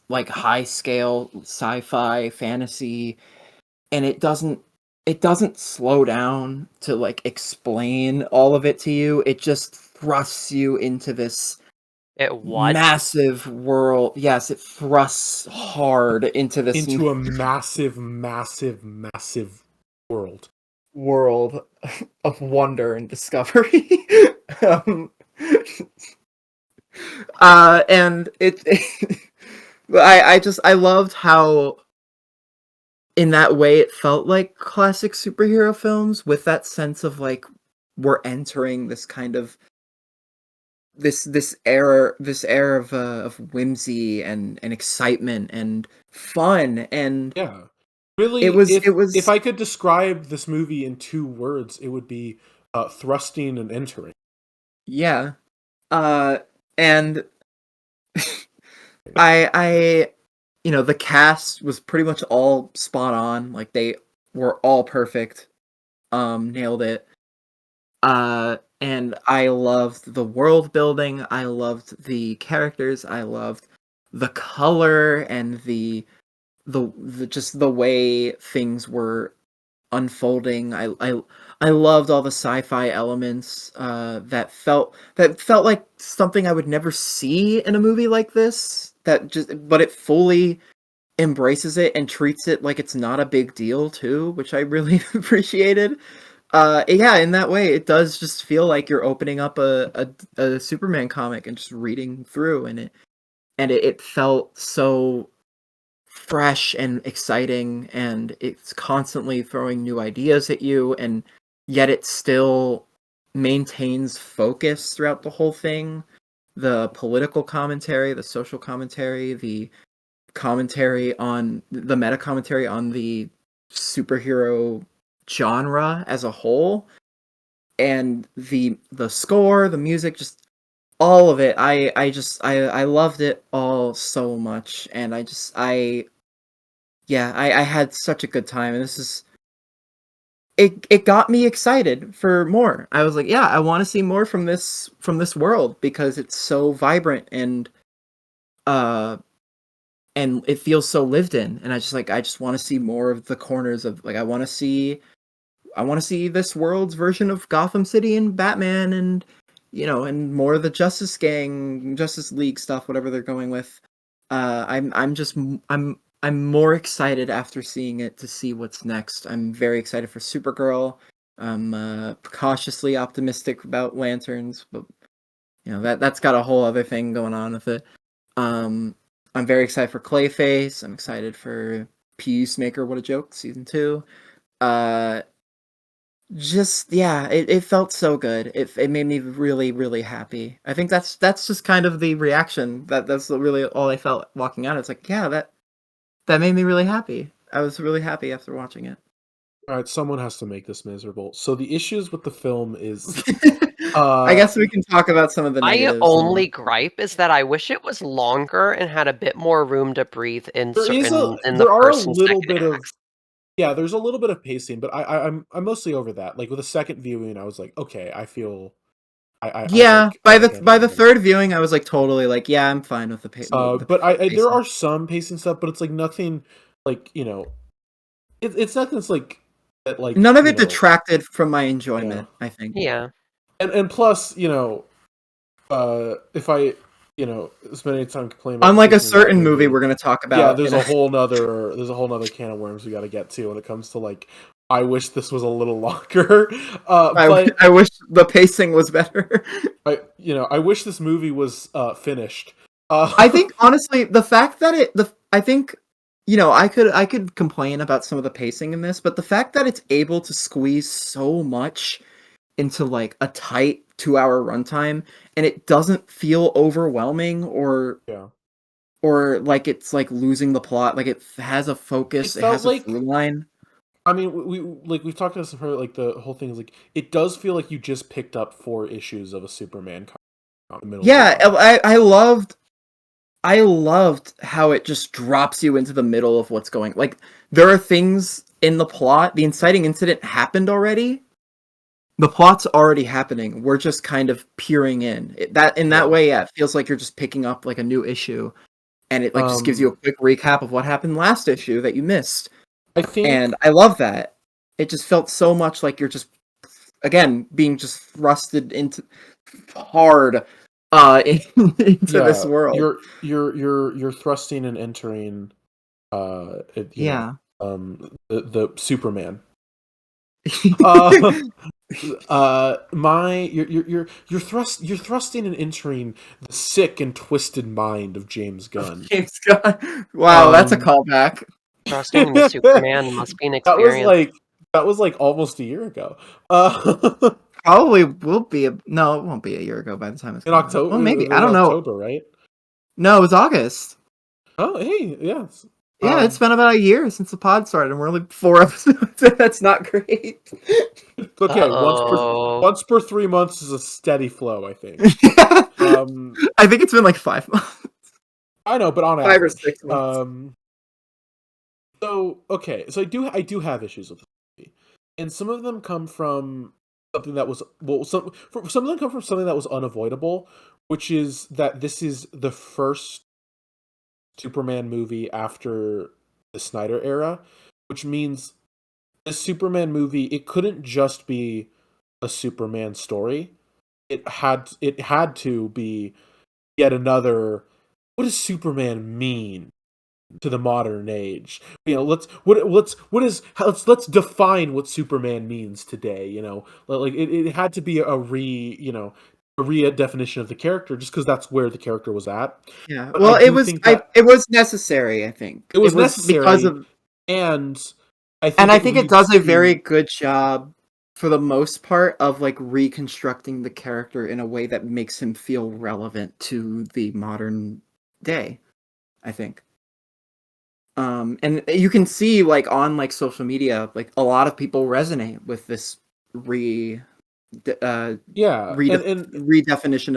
like high scale sci-fi fantasy, and it doesn't slow down to like explain all of it to you. It just thrusts you into this It what? massive world. Yes, it thrusts hard into this into a massive, massive, massive world. World of wonder and discovery. um, and I loved how in that way it felt like classic superhero films, with that sense of like we're entering this kind of this era of whimsy and excitement and fun. And Yeah. Really, it was if I could describe this movie in 2 words, it would be thrusting and entering. yeah. And I the cast was pretty much all spot on. Like they were all perfect. Nailed it. And I loved the world building. I loved the characters. I loved the color and the just the way things were unfolding. I loved all the sci-fi elements that felt like something I would never see in a movie like this. But it fully embraces it and treats it like it's not a big deal too, which I really appreciated. Yeah, in that way, it does just feel like you're opening up a Superman comic and just reading through, and it felt so fresh and exciting, and it's constantly throwing new ideas at you, and yet it still maintains focus throughout the whole thing. The political commentary, the social commentary, the commentary on the meta commentary on the superhero genre as a whole, and the score, the music, just all of it. I loved it all so much, and I had such a good time, and it got me excited for more. I was like, yeah, I want to see more from this world, because it's so vibrant uh and it feels so lived in, and I just want to see more of the corners of, like, I want to see I want to see this world's version of Gotham City and Batman, and and more of the Justice League stuff, whatever they're going with. I'm more excited after seeing it to see what's next. I'm very excited for Supergirl. I'm cautiously optimistic about Lanterns, but that's got a whole other thing going on with it. I'm very excited for Clayface. I'm excited for Peacemaker. What a Joke, season 2. It felt so good. It made me really, really happy. I think that's just kind of the reaction. That's really all I felt walking out. It's like, yeah, that made me really happy. I was really happy after watching it. All right, someone has to make this miserable. So the issues with the film is I guess we can talk about some of the negatives. My only gripe is that I wish it was longer and had a bit more room to breathe in there certain is there are a little bit of there's a little bit of pacing, but I'm mostly over that. Like with a second viewing, I was like, okay, I feel by the third viewing, I was like totally like, yeah, I'm fine with the pacing. But there are some pacing stuff, but it's like nothing like it's nothing that's like that like none of it detracted from my enjoyment. I think. Yeah. And plus, if I spending time complaining about unlike a certain movie we're going to talk about. Yeah, there's a whole nother can of worms we got to get to when it comes to like I wish this was a little longer. I wish the pacing was better. I wish this movie was finished. I think honestly, the fact that I think I could complain about some of the pacing in this, but the fact that it's able to squeeze so much into like a tight 2-hour runtime and it doesn't feel overwhelming or like it's like losing the plot, like it has a focus, it has a through line. I mean, we've talked about this before, like the whole thing is like it does feel like you just picked up 4 issues of a Superman comic. Yeah, I loved how it just drops you into the middle of what's going. Like there are things in the plot. The inciting incident happened already. The plot's already happening. We're just kind of peering in. That way, it feels like you're just picking up like a new issue, and it like just gives you a quick recap of what happened last issue that you missed. And I love that. It just felt so much like you're just again being just thrusted into hard into this world. You're thrusting and entering the Superman. You're thrusting and entering the sick and twisted mind of James Gunn. James Gunn. Wow, that's a callback. Trusting in the Superman must be an experience. That was like almost a year ago. Probably will be no, it won't be a year ago by the time it's in October. Well, maybe I don't know. October, right? No, it was August. Oh, hey, yeah. Yeah, it's been about a year since the pod started, and we're only 4 episodes. That's not great. Okay, once per 3 months is a steady flow, I think. I think it's been like 5 months. I know, but on 5 or 6 months. So I do have issues with this movie, and some of them come from something that was some of them come from something that was unavoidable, which is that this is the first Superman movie after the Snyder era, which means this Superman movie, it couldn't just be a Superman story. It had to be yet another, what does Superman mean to the modern age? Let's define what Superman means today. Like it had to be a redefinition of the character, just because that's where the character was at. Yeah, but well, it was necessary. I think it was necessary because of, and I think it does a very good job for the most part of like reconstructing the character in a way that makes him feel relevant to the modern day, I think. And you can see like on like social media, like a lot of people resonate with this redefinition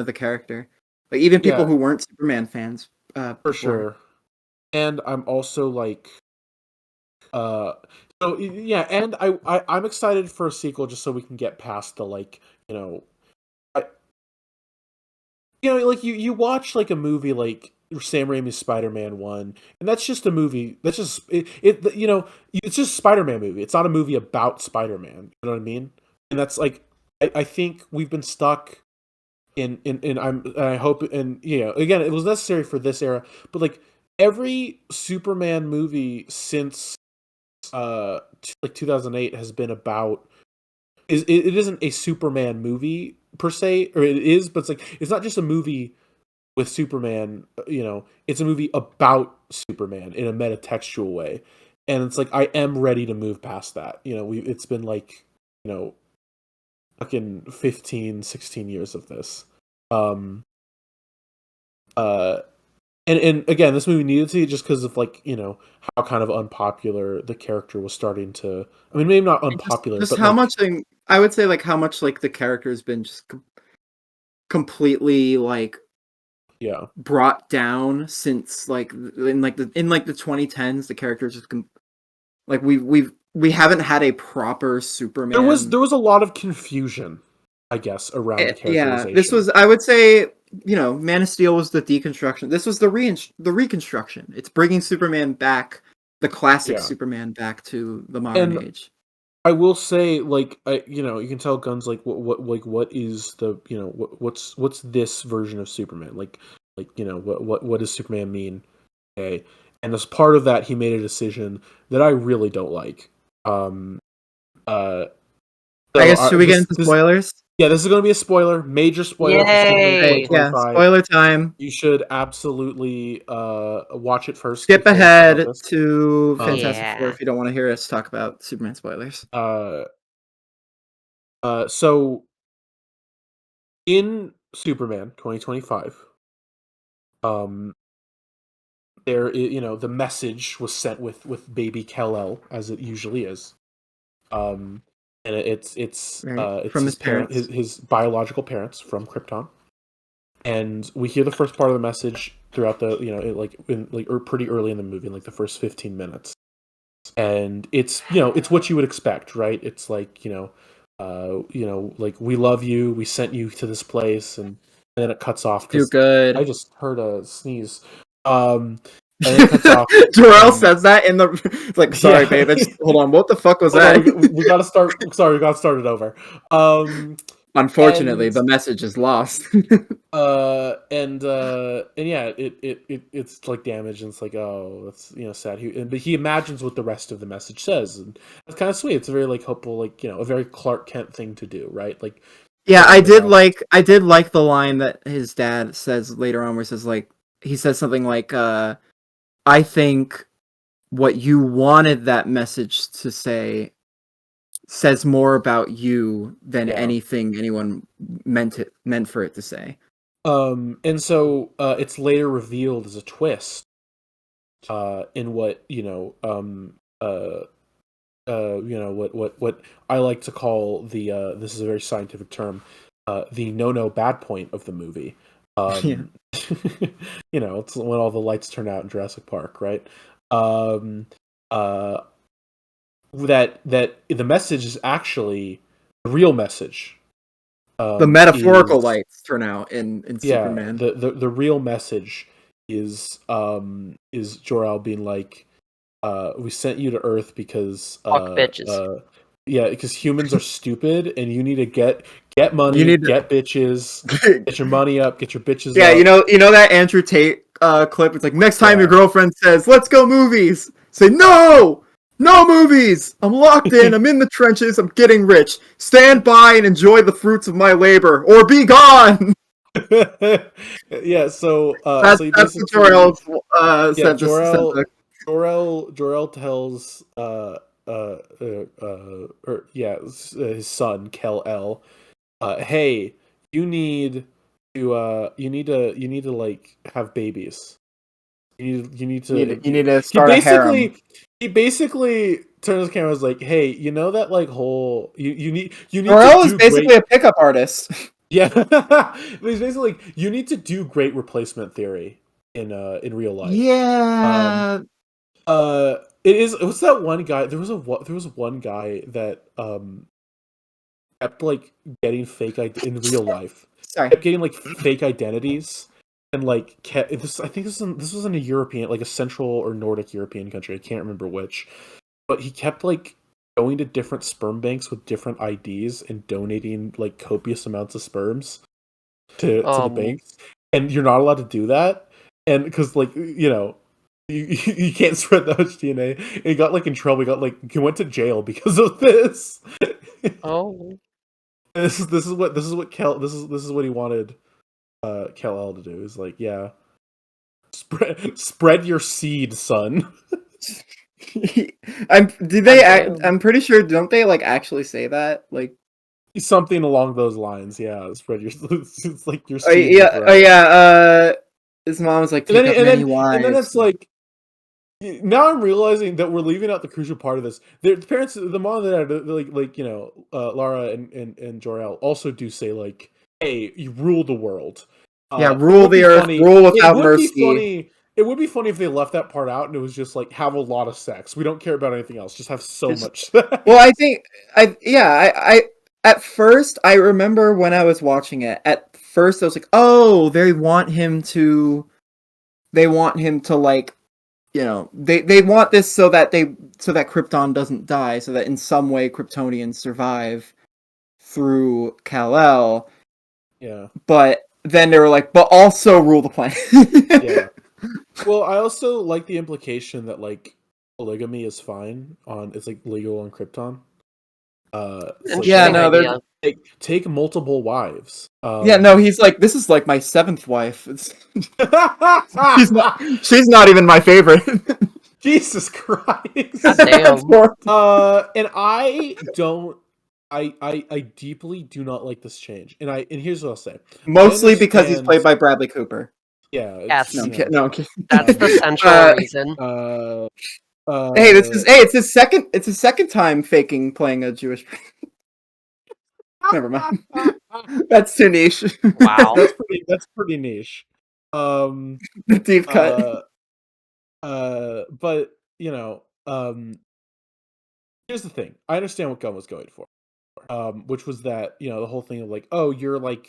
of the character. Like even people who weren't Superman fans, for sure. And I'm also like, and I'm excited for a sequel just so we can get past the like, like you watch like a movie like Sam Raimi's Spider-Man 1, and that's just a movie. That's just it's just a Spider-Man movie. It's not a movie about Spider-Man. You know what I mean? And that's like I think we've been stuck in I hope, and again, it was necessary for this era, but like every Superman movie since like 2008 has been about it isn't a Superman movie per se, or it is, but it's not just a movie with Superman, it's a movie about Superman in a metatextual way. And it's like, I am ready to move past that. It's been like, fucking 15, 16 years of this. And again, this movie needed to, just because of like, how kind of unpopular the character was starting to, I mean, maybe not unpopular, just but how like, much I would say like how much like the character has been just completely like brought down since like in the 2010s. The characters just like we haven't had a proper Superman. There was a lot of confusion, I guess, around the characterization. Yeah, this was, I would say, Man of Steel was the deconstruction. This was the reconstruction. It's bringing Superman back, the classic Superman back to the modern age. I will say, like, you can tell Gunn's like, what is the, what's this version of Superman? Like, what does Superman mean? Okay, and as part of that, he made a decision that I really don't like. I guess, should we get into spoilers? Yeah, this is going to be a spoiler, major spoiler. Yay! Yeah, spoiler time. You should absolutely watch it first. Skip ahead to Fantastic Four if you don't want to hear us talk about Superman spoilers. So in Superman 2025, there, the message was sent with baby Kal-El, as it usually is. And it's from his parents, his biological parents from Krypton, and we hear the first part of the message throughout the or pretty early in the movie, in like the first 15 minutes, and it's it's what you would expect, right? It's like like, we love you, we sent you to this place, and then it cuts off. Too good. I just heard a sneeze. And then it cuts off. Jor-El says that in the like, sorry, babe. Hold on, what the fuck was that? We gotta start. Sorry, we gotta start it over. Unfortunately, the message is lost. And yeah, it's like damaged, and it's like, oh, that's sad. But he imagines what the rest of the message says, and it's kind of sweet. It's a very like hopeful, like a very Clark Kent thing to do, right? Like, yeah, I did like the line that his dad says later on, where he says, like, he says something like, I think what you wanted that message to say says more about you than anything anyone meant for it to say. And so it's later revealed as a twist in what what I like to call the this is a very scientific term, the no bad point of the movie. It's when all the lights turn out in Jurassic Park, right? That the message is actually the real message. The metaphorical lights turn out in Superman. The real message is Jor-El being like, we sent you to Earth because fuck bitches. Because humans are stupid, and you need to get money, get bitches, get your money up, get your bitches up. Yeah, you know that Andrew Tate clip? It's like, next time your girlfriend says, let's go movies, say, no movies! I'm locked in, I'm in the trenches, I'm getting rich. Stand by and enjoy the fruits of my labor, or be gone! Yeah, so that's what Jor-El said. Jor-El tells his son Kal-El, hey, you need to like have babies. You need to start a harem. He basically turns the camera and was like, hey, that like whole you need Jor-El is basically a pickup artist. Yeah. But he's basically like, you need to do great replacement theory in real life. Yeah. It was that one guy. There was one guy that kept like getting fake in real life. Sorry. Kept getting like fake identities and like this. I think this was in a European, like a Central or Nordic European country. I can't remember which, but he kept like going to different sperm banks with different IDs and donating like copious amounts of sperms to the banks, and you're not allowed to do that, and because like you can't spread that much DNA. And he got like in trouble. He went to jail because of this. Oh. And this is what he wanted Kal-El to do. Is like, yeah, spread your seed, son. I'm pretty sure, don't they like actually say that? Like something along those lines, yeah. Spread your it's like your seed. His mom was like, take up many wives. And then it's like, now I'm realizing that we're leaving out the crucial part of this. The parents, the mom and dad, Lara and Jor-El also do say like, "Hey, you rule the world. Rule the earth, rule without mercy." It would be funny if they left that part out and it was just like, have a lot of sex. We don't care about anything else. Just have so much sex. Well, I think I at first I remember when I was watching it. At first I was like, oh, they want him to like. They want this so that Krypton doesn't die, so that in some way Kryptonians survive through Kal-El. Yeah. But then they were like, but also rule the planet. Yeah. Well, I also like the implication that like polygamy is fine it's like legal on Krypton. They're take multiple wives. He's like, this is like my 7th wife. She's not even my favorite. Jesus Christ. Damn. And I deeply do not like this change. And here's what I'll say. Mostly because he's played by Bradley Cooper. Yeah. Yes. No, I'm kidding. That's the central reason. It's his second time playing a Jewish. Never mind. That's too niche. Wow. That's pretty niche. The deep cut. But here's the thing. I understand what Gunn was going for. Which was that, the whole thing of like, oh, you're the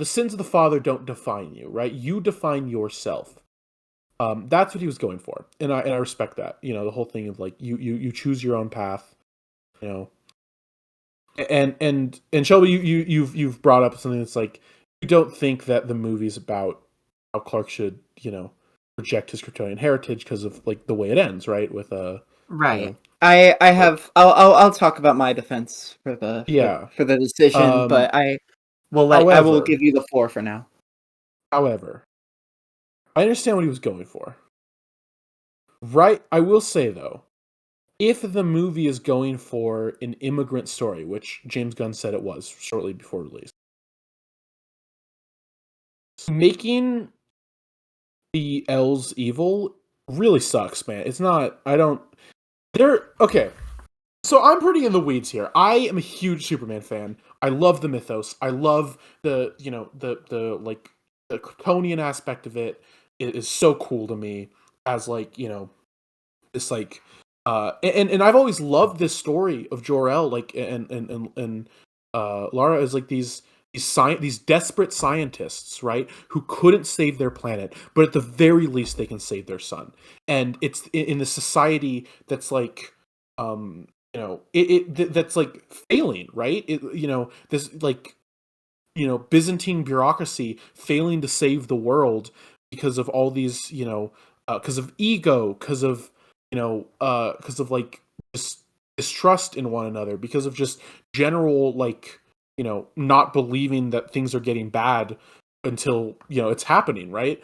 sins of the father don't define you, right? You define yourself. That's what he was going for, and I respect that. The whole thing of like you choose your own path, And Shelby, you've brought up something that's like, you don't think that the movie's about how Clark should reject his Kryptonian heritage because of like the way it ends, right? With right. I'll talk about my defense for the decision, but I will give you the floor for now. However, I understand what he was going for. Right, I will say though, if the movie is going for an immigrant story, which James Gunn said it was shortly before release, making the L's evil really sucks, man. It's not. Okay. So I'm pretty in the weeds here. I am a huge Superman fan. I love the mythos. I love the Kryptonian aspect of it. It is so cool to me as this and I've always loved this story of Jor-El and Lara as like these desperate scientists, right, who couldn't save their planet, but at the very least they can save their son. And it's in the society that's like that's like failing, right? This Byzantine bureaucracy failing to save the world because of all these because of ego, because of like just distrust in one another, because of just general not believing that things are getting bad until it's happening, right?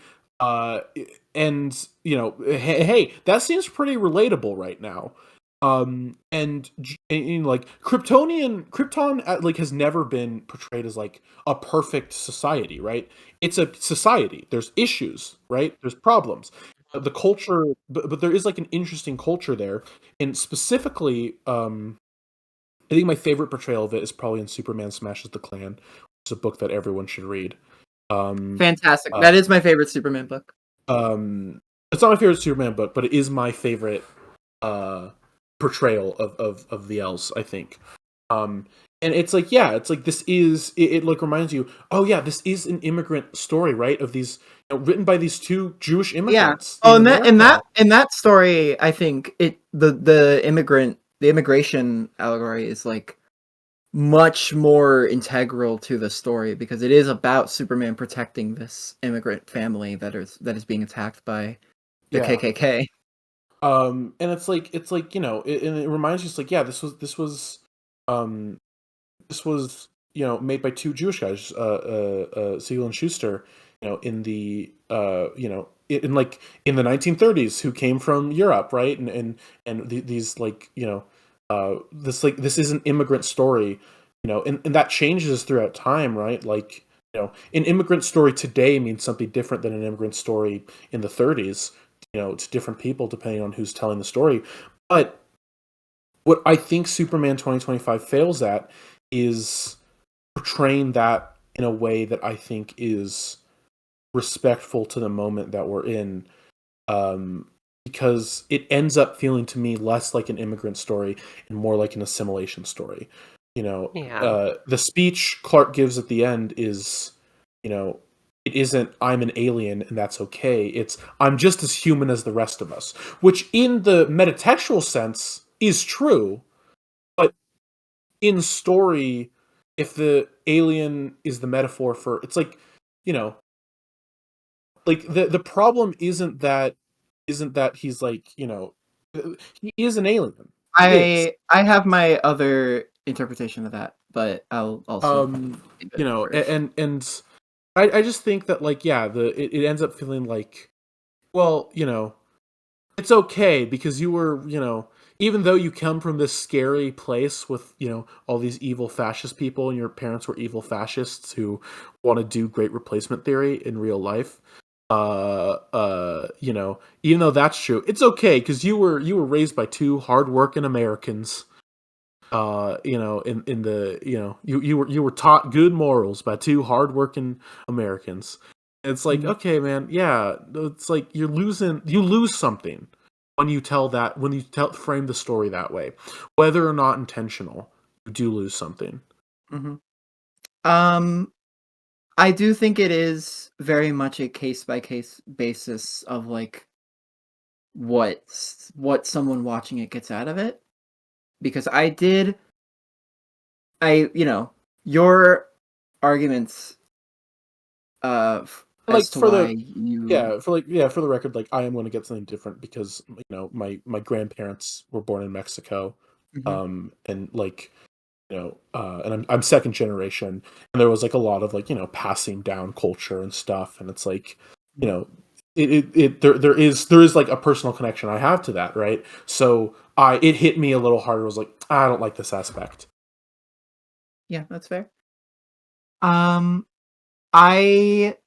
Hey, that seems pretty relatable right now. And like Krypton like has never been portrayed as like a perfect society, right? It's a society. There's issues, right? There's problems. The culture, but there is like an interesting culture there, and specifically, I think my favorite portrayal of it is probably in Superman Smashes the Klan, which is a book that everyone should read. Fantastic. That is my favorite Superman book. It's not my favorite Superman book, but it is my favorite portrayal of the L's, I think. And it's like, yeah, it's like this is it like reminds you, oh yeah, this is an immigrant story, right? Of these, written by these two Jewish Yeah. immigrants Oh, in and America. in that story, I think the immigration allegory is like much more integral to the story because it is about Superman protecting this immigrant family that is being attacked by the Yeah. KKK. And it's like and it reminds you, it's like, yeah, um this was made by two Jewish guys, Siegel and Schuster, in the in the 1930s, who came from Europe, right? And these this is an immigrant story, and that changes throughout time, right? Like, an immigrant story today means something different than an immigrant story in the 30s, to different people depending on who's telling the story. But what I think Superman 2025 fails at is portraying that in a way that I think is respectful to the moment that we're in, because it ends up feeling to me less like an immigrant story and more like an assimilation story. Yeah. The speech Clark gives at the end is, it isn't "I'm an alien and that's okay." It's "I'm just as human as the rest of us," which in the metatextual sense is true, but in story, if the alien is the metaphor for, it's like, you know like, the problem isn't that he's like, he is an alien. He is. I have my other interpretation of that, but I'll also leave it for And I just think that, like, yeah, it ends up feeling like, well, it's okay because you were, even though you come from this scary place with, all these evil fascist people, and your parents were evil fascists who want to do great replacement theory in real life. Even though that's true, it's okay because you were raised by two hardworking Americans. In the, you were taught good morals by two hardworking Americans. It's like, okay, man, yeah, it's like you lose something when frame the story that way, whether or not intentional. You do lose something. Mhm. I do think it is very much a case by case basis of like what someone watching it gets out of it. Because your arguments Like, as to why you for the record, like, I am going to get something different because, my grandparents were born in Mexico, Mhm. and like, and I'm second generation, and there was like a lot of, like, passing down culture and stuff, and it's like, you know there is like a personal connection I have to that, right? So it hit me a little harder. I was like, I don't like this aspect. Yeah, that's fair. Um I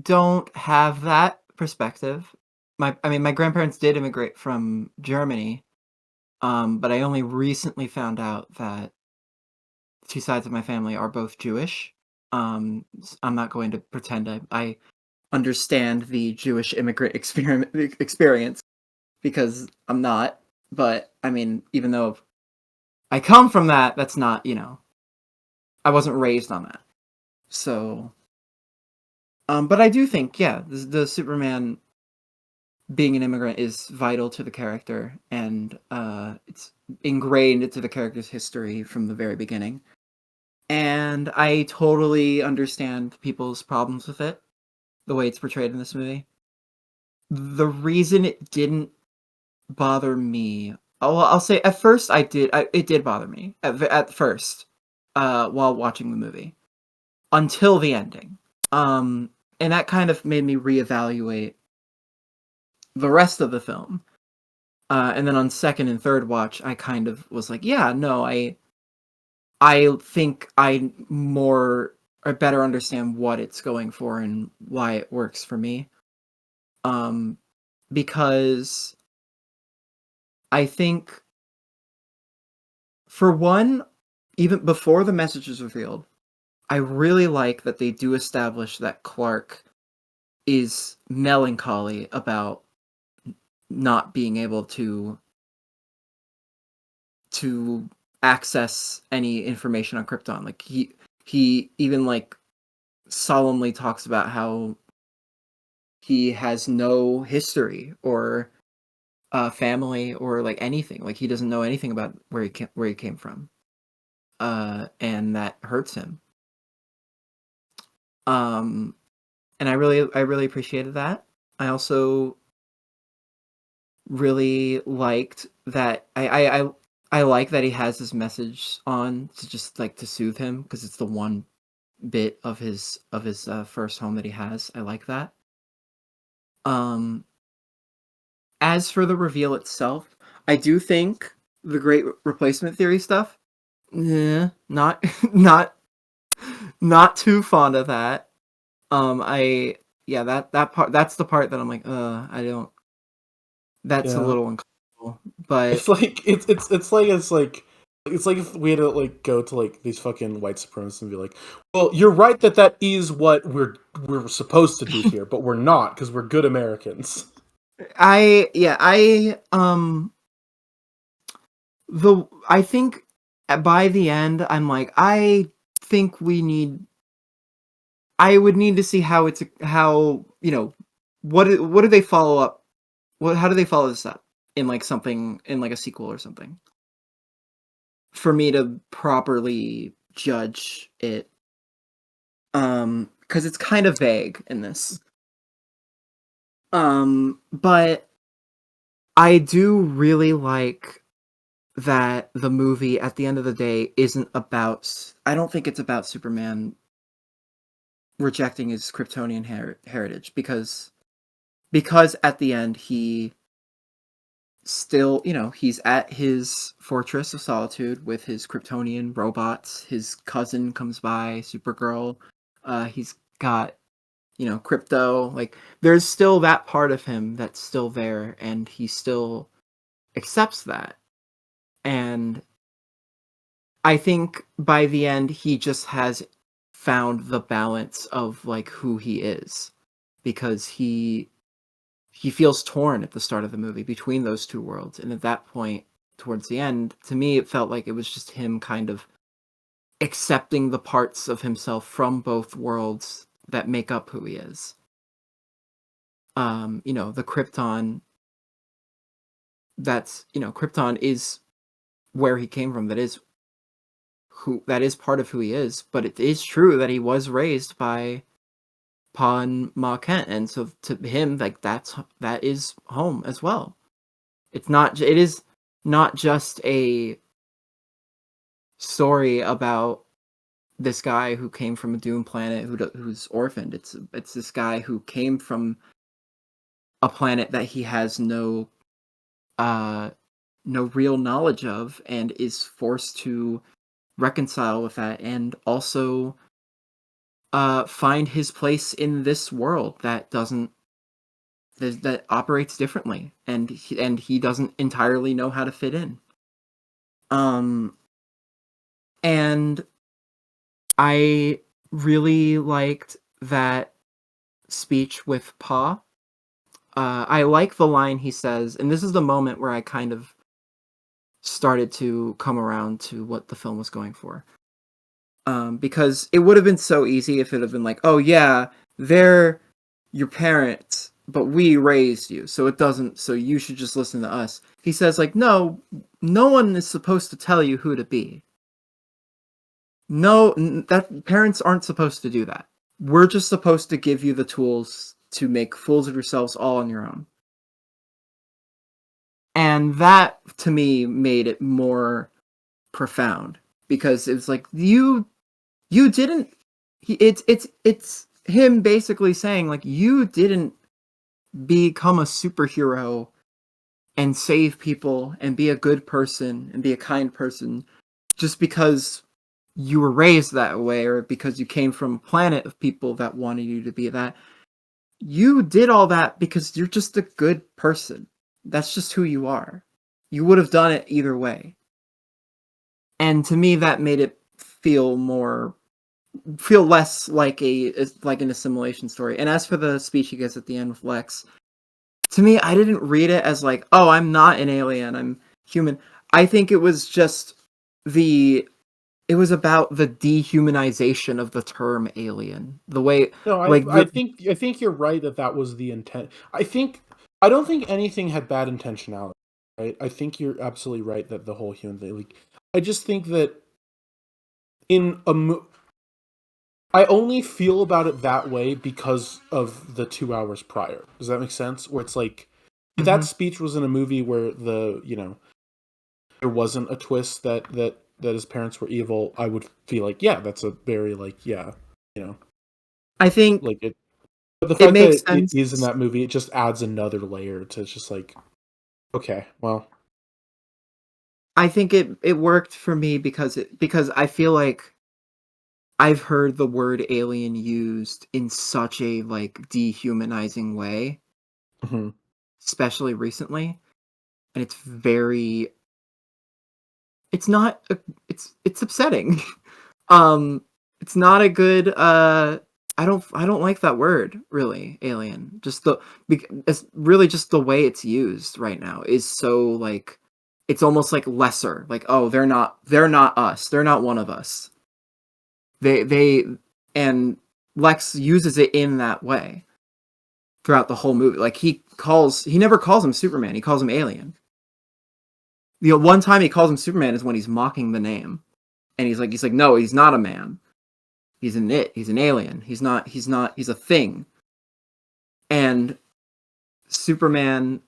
don't have that perspective. My grandparents did immigrate from Germany, but I only recently found out that two sides of my family are both Jewish. I'm not going to pretend I understand the Jewish immigrant experience because I'm not. But I mean, even though I come from that, that's not, I wasn't raised on that. So, but I do think, yeah, the Superman being an immigrant is vital to the character, and it's ingrained into the character's history from the very beginning. And I totally understand people's problems with it, the way it's portrayed in this movie. The reason it didn't bother me, well, I'll say at first it did bother me at first, while watching the movie until the ending, and that kind of made me reevaluate the rest of the film. And then on second and third watch, I kind of was like, yeah, no, I think I better understand what it's going for and why it works for me. Um, because I think, for one, even before the message is revealed, I really like that they do establish that Clark is melancholy about not being able to access any information on Krypton. Like he even like solemnly talks about how he has no history or family or like anything. Like he doesn't know anything about where he came from. And that hurts him. And I really appreciated that. I also really liked that I like that he has this message on to just like to soothe him, because it's the one bit of his first home that he has. I like that. As for the reveal itself, I do think the Great Replacement Theory stuff, not not too fond of that. That part, that's the part that I'm like, I don't. That's a little uncomfortable, but it's like if we had to like go to like these fucking white supremacists and be like, well, you're right that is what we're supposed to do here, but we're not, because we're good Americans. I think by the end I'm like, I would need to see how what do they follow up, how do they follow this up in like something, in like a sequel or something, for me to properly judge it, because it's kind of vague in this. But I do really like that the movie at the end of the day isn't about, I don't think it's about Superman rejecting his Kryptonian heritage, because at the end he still, he's at his Fortress of Solitude with his Kryptonian robots. His cousin comes by, Supergirl. He's got, Crypto. Like, there's still that part of him that's still there, and he still accepts that. And I think by the end, he just has found the balance of like who he is, because he feels torn at the start of the movie between those two worlds. And at that point, towards the end, to me, it felt like it was just him kind of accepting the parts of himself from both worlds that make up who he is. The Krypton, Krypton is where he came from. That is part of who he is. But it is true that he was raised by Pa and Ma Kent, and so to him, like, that is home as well. It is not just a story about this guy who came from a doomed planet who's orphaned. It's this guy who came from a planet that he has no real knowledge of, and is forced to reconcile with that, and also find his place in this world that operates differently, and he doesn't entirely know how to fit in. And I really liked that speech with Pa. I like the line he says, and this is the moment where I kind of started to come around to what the film was going for. Because it would have been so easy if it had been like, oh yeah, they're your parents, but we raised you, so you should just listen to us. He says, like, no one is supposed to tell you who to be. No, that parents aren't supposed to do that. We're just supposed to give you the tools to make fools of yourselves all on your own. And that, to me, made it more profound, because it was like, you didn't. It's him basically saying, like, you didn't become a superhero and save people and be a good person and be a kind person just because you were raised that way, or because you came from a planet of people that wanted you to be that. You did all that because you're just a good person. That's just who you are. You would have done it either way. And to me, that made it feel less like an assimilation story. And as for the speech he gives at the end with Lex, to me, I didn't read it as like, oh, I'm not an alien, I'm human. I think it was just it was about the dehumanization of the term alien. The way, no, I think you're right that was the intent. I don't think anything had bad intentionality. Right? I think you're absolutely right that the whole human thing. Like, I just think that I only feel about it that way because of the 2 hours prior. Does that make sense? Where it's like, if that speech was in a movie where there wasn't a twist that his parents were evil, I would feel like, yeah, that's a very I think like it. But the it fact makes that sense. it is in that movie, it just adds another layer to just like, okay, well, I think it worked for me because I feel like I've heard the word alien used in such a like dehumanizing way, especially recently, and it's not it's upsetting. It's not a good I don't like that word, really, alien. It's really just the way it's used right now is so like it's almost like lesser. Like, oh, they're not us. They're not one of us. They and Lex uses it in that way throughout the whole movie. Like he never calls him Superman. He calls him Alien. One time he calls him Superman is when he's mocking the name. And he's like, no, he's not a man. He's an alien. He's a thing. And Superman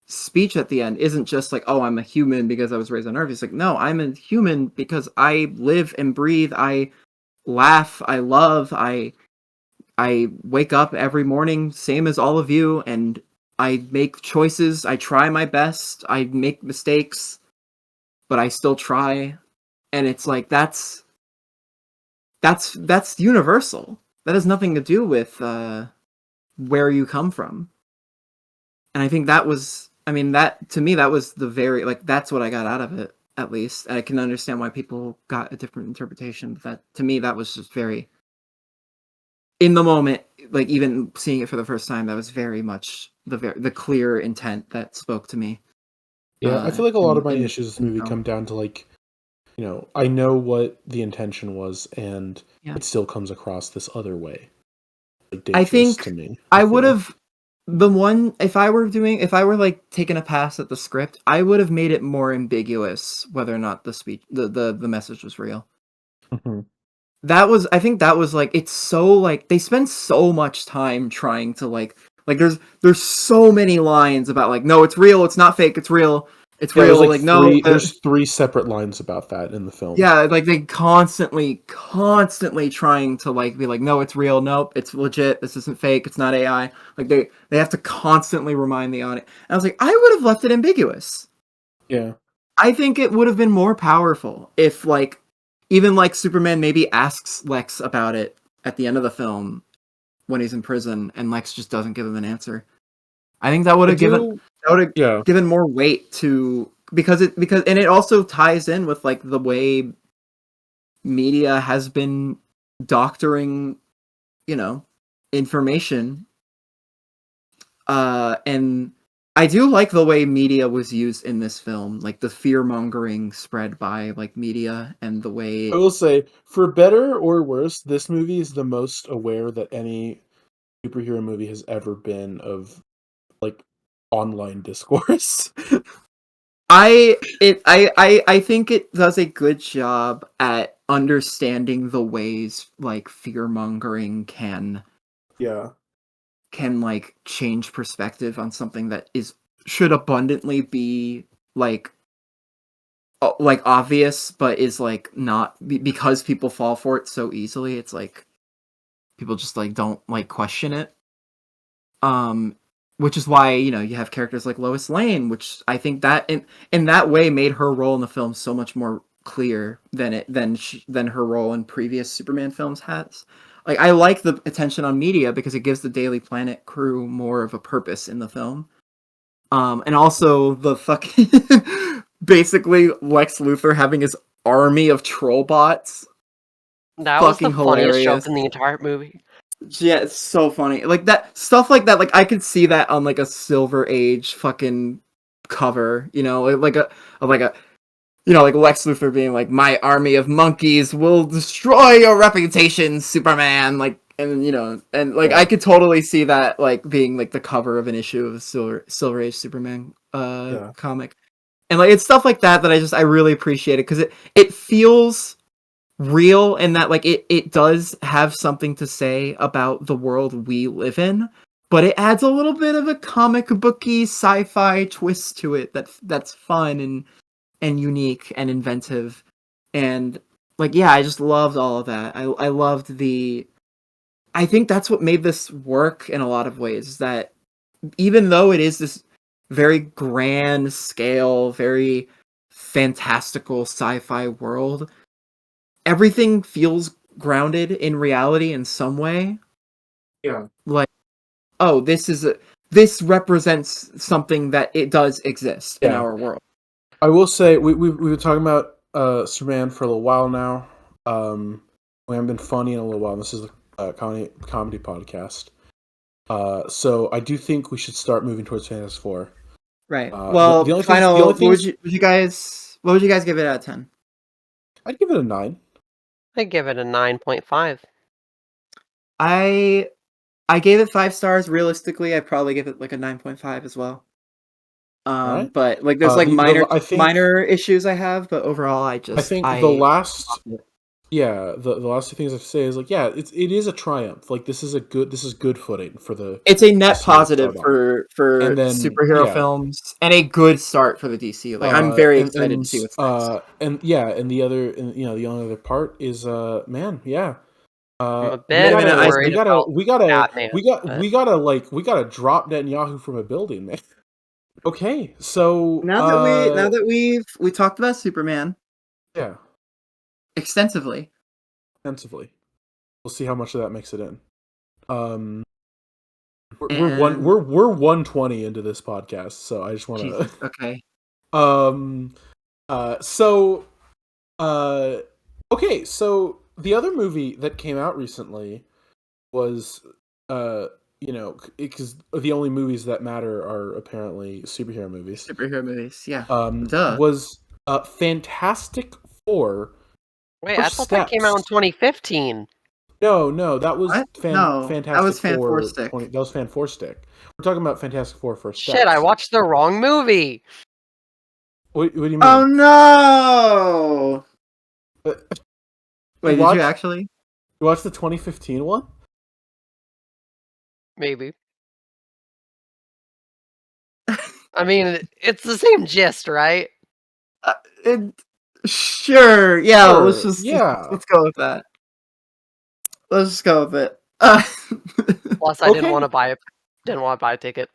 speech at the end isn't just like, oh, I'm a human because I was raised on Earth. He's like, no, I'm a human because I live and breathe. I laugh. I love. I wake up every morning, same as all of you, and I make choices. I try my best. I make mistakes, but I still try. And it's like, that's universal. That has nothing to do with where you come from. And I think that to me that was the very like that's what I got out of it, at least. And I can understand why people got a different interpretation, but that to me that was just very in the moment, like even seeing it for the first time, that was very much the clear intent that spoke to me. Yeah, I feel like a lot of my issues with this movie come down to like, I know what the intention was, and it still comes across this other way. Like, I think to me, I would have if I were like taking a pass at the script, I would have made it more ambiguous whether or not the message was real. I think that was like it's so like they spend so much time trying to like there's so many lines about like, no, it's real, it's not fake, it's real. It's real. Like no, there's 3 separate lines about that in the film. Yeah, like they constantly trying to like be like, no, it's real. Nope, it's legit. This isn't fake. It's not AI. Like they have to constantly remind the audience. And I was like, I would have left it ambiguous. Yeah, I think it would have been more powerful if like even like Superman maybe asks Lex about it at the end of the film when he's in prison, and Lex just doesn't give him an answer. I think that would have given more weight to because and it also ties in with like the way media has been doctoring, information. And I do like the way media was used in this film, like the fear mongering spread by like media and the way I will say, for better or worse, this movie is the most aware that any superhero movie has ever been of like online discourse. I think it does a good job at understanding the ways like fear mongering can like change perspective on something that should abundantly be like obvious, but is like not because people fall for it so easily. It's like people just like don't like question it. Which is why, you have characters like Lois Lane, which I think that in that way made her role in the film so much more clear than her role in previous Superman films has. Like, I like the attention on media because it gives the Daily Planet crew more of a purpose in the film. And also the fucking basically Lex Luthor having his army of troll bots. That was the funniest joke in the entire movie. Yeah, it's so funny. Like that stuff like that, like I could see that on like a Silver Age fucking cover, like a like Lex Luthor being like, "My army of monkeys will destroy your reputation, Superman." Like, and I could totally see that like being like the cover of an issue of a Silver Age Superman comic, and like it's stuff like that I really appreciate it because it feels real and that like it does have something to say about the world we live in, but it adds a little bit of a comic booky sci-fi twist to it that's fun and unique and inventive. And like, yeah, I just loved all of that. I loved I think that's what made this work in a lot of ways, is that even though it is this very grand scale, very fantastical sci-fi world, everything feels grounded in reality in some way. Yeah. Like, oh, this represents something that it does exist in our world. I will say we've been talking about Superman for a little while now. We haven't been funny in a little while. This is a comedy podcast. So I do think we should start moving towards Fantastic Four. Right. Well, what would you guys give it out of 10? I'd give it a 9. I'd give it a 9.5. I gave it 5 stars. Realistically, I'd probably give it like a 9.5 as well. Right. But like there's like minor issues I have, but overall I think the last the last 2 things I have to say is like, yeah, it is a triumph. Like this is good footing for the. It's a net positive for superhero films and a good start for the DC. Like I'm very excited to see what's next. And the only other part is man, yeah. I'm a bit worried we gotta drop Netanyahu from a building, man. Okay, so now that we talked about Superman, extensively, we'll see how much of that makes it in. We're 120 into this podcast, so I just want to. Okay. Okay, so the other movie that came out recently was because the only movies that matter are apparently superhero movies. Yeah. Was Fantastic Four. Wait, I thought that came out in 2015. No, that was Fantastic that was Four. Fan 4 Stick. That was Fan 4 Stick. We're talking about Fantastic Four First Steps. Shit, I watched the wrong movie. What do you mean? Oh no! Wait, did you actually? You watched the 2015 one? Maybe. I mean, it's the same gist, right? Sure. Yeah. Let's go with that. Let's just go with it. Plus, I didn't want to buy a ticket.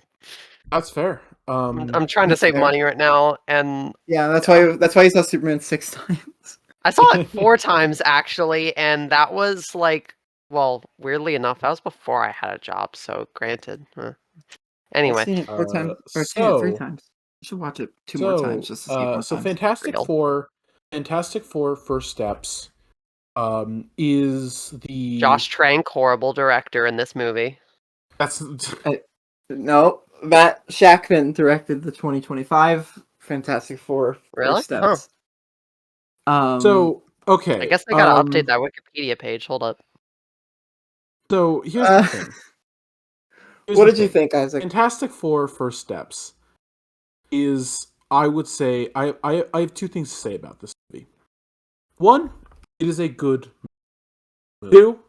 That's fair. I'm trying to save money right now, and yeah, that's why you saw Superman 6 times. I saw it 4 times actually, and that was like, well, weirdly enough, that was before I had a job. So, granted. Anyway, I've seen it 4 times, or seen it 3 times. You should watch it 2 more times just to see more so times. Fantastic Four First Steps is the Josh Trank, horrible director in this movie. That's no, Matt Shackman directed the 2025 Fantastic Four First Steps. So okay, I guess I gotta update that Wikipedia page. Hold up. So here's the thing. What did you think, Isaac? Fantastic Four First Steps is, I would say, I have 2 things to say about this movie. 1, it is a good movie. 2,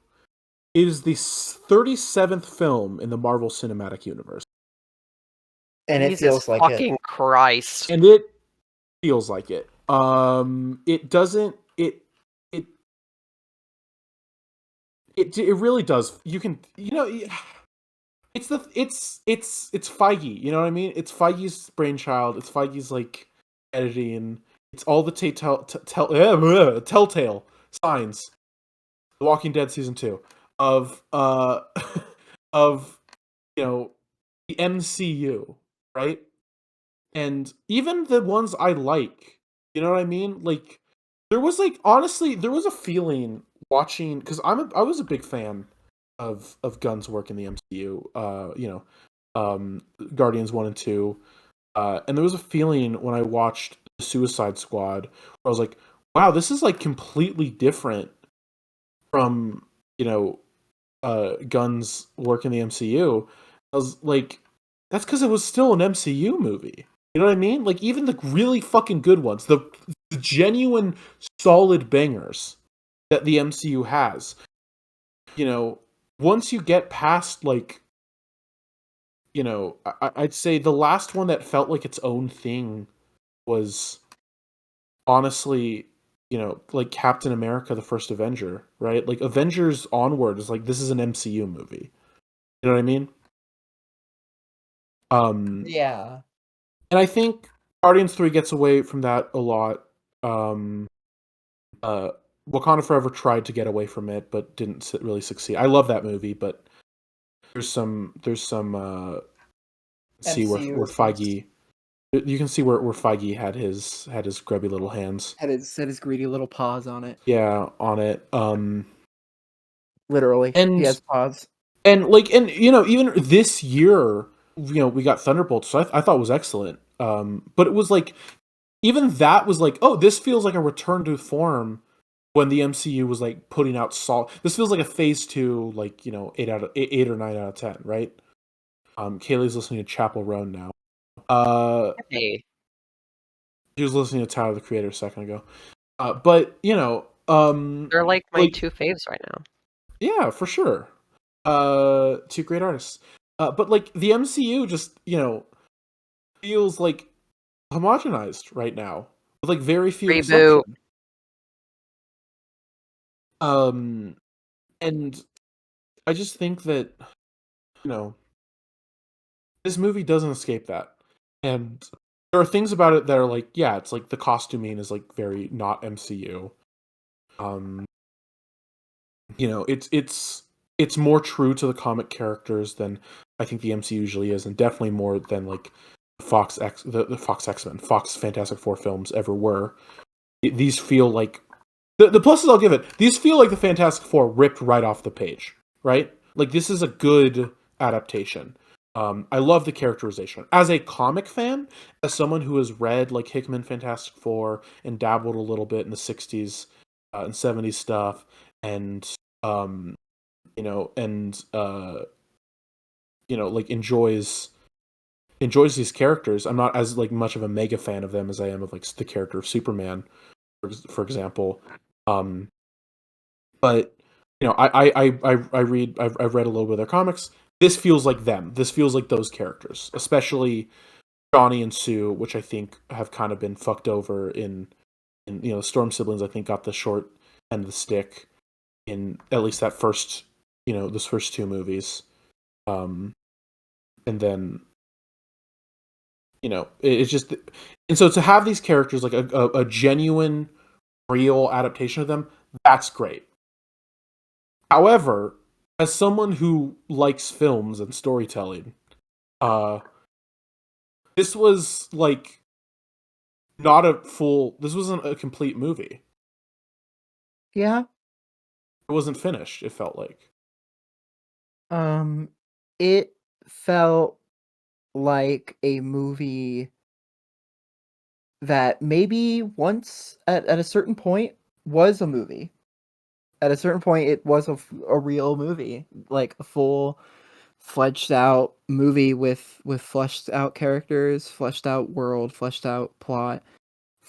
it is the 37th film in the Marvel Cinematic Universe. And it feels like fucking Christ. And it feels like it. It doesn't. It really does. You can. It's Feige. You know what I mean? It's Feige's brainchild. It's Feige's like editing. It's all the telltale signs. The Walking Dead season 2 of the MCU, right? And even the ones I like, you know what I mean? Like there was honestly there was a feeling watching, because I was a big fan of Gunn's work in the MCU. Guardians 1 and 2, and there was a feeling when I watched Suicide Squad, where I was like, wow, this is like completely different from, Gunn's work in the MCU. I was like, that's because it was still an MCU movie. You know what I mean? Like, even the really fucking good ones, the genuine solid bangers that the MCU has, once you get past, like, I'd say the last one that felt like its own thing was honestly, like Captain America, the first Avenger, right? Like, Avengers onward is like, this is an MCU movie. You know what I mean? Yeah. And I think Guardians 3 gets away from that a lot. Wakanda Forever tried to get away from it, but didn't really succeed. I love that movie, but there's some see where Feige, you can see where Feige had his grubby little hands, had his greedy little paws on it. Yeah, on it. Literally, and he has paws. And even this year, we got Thunderbolts, so I thought was excellent. But it was like, even that was like, oh, this feels like a return to form when the MCU was like putting out this feels like a phase 2, like, 8 or 9 out of 10, right? Kaylee's listening to Chapel Roan now. Hey. She was listening to Tyler the Creator a second ago. But they're like my 2 faves right now. Yeah, for sure. 2 great artists. But like the MCU just, feels like homogenized right now with like very few exceptions. And I just think that, this movie doesn't escape that. And there are things about it that are like, yeah, it's like the costuming is like very not MCU. It's more true to the comic characters than I think the MCU usually is, and definitely more than like the Fox X-Men, Fox Fantastic Four films ever were. These feel like the pluses I'll give it. These feel like the Fantastic Four ripped right off the page, right? Like, this is a good adaptation. I love the characterization. As a comic fan, as someone who has read like Hickman Fantastic Four and dabbled a little bit in the 60s and 70s stuff, and like enjoys these characters. I'm not as like much of a mega fan of them as I am of like the character of Superman, for example. But I've read a little bit of their comics. This feels like them. This feels like those characters, especially Johnny and Sue, which I think have kind of been fucked over in the Storm siblings. I think got the short end of the stick in at least that first, those first 2 movies. And then, it's just, and so to have these characters like a genuine, real adaptation of them, that's great. However, as someone who likes films and storytelling, this was like this wasn't a complete movie. Yeah. It wasn't finished, it felt like. It felt like a movie that maybe once at a certain point was a movie. At a certain point, it was a real movie, like a full, fleshed out movie with fleshed out characters, fleshed out world, fleshed out plot.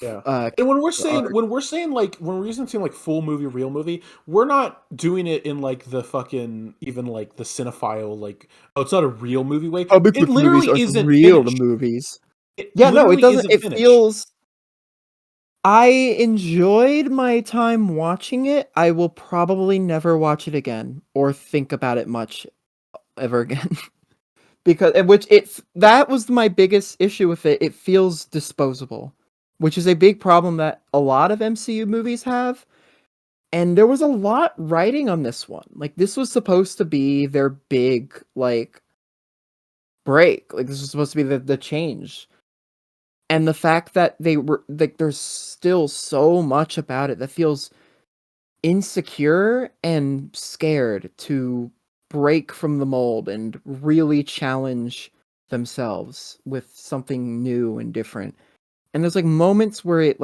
Yeah. And when we're saying like, when we're using like full movie, real movie, we're not doing it in like the fucking, even like the cinephile, like, oh, it's not a real movie way. It literally isn't real finished. Movies. No, it doesn't. It feels. I enjoyed my time watching it. I will probably never watch it again or think about it much ever again. Because that was my biggest issue with it. It feels disposable, which is a big problem that a lot of MCU movies have. And there was a lot riding on this one. Like, this was supposed to be their big, like, break. Like, this was supposed to be the change. And the fact that they were like, there's still so much about it that feels insecure and scared to break from the mold and really challenge themselves with something new and different. And there's like moments where it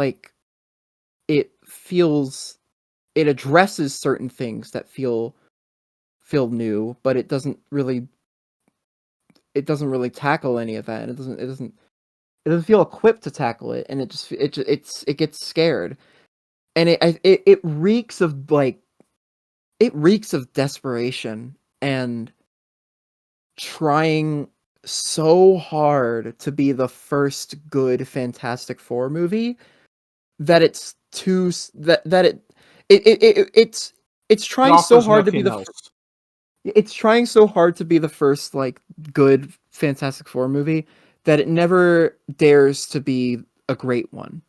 addresses certain things that feel new, but it doesn't really tackle any of that. And it doesn't feel equipped to tackle it, and it gets scared. And it reeks of desperation and trying so hard to be the first good Fantastic Four movie that it's too it's trying so hard to be it's trying so hard to be the first like good Fantastic Four movie that it never dares to be a great one.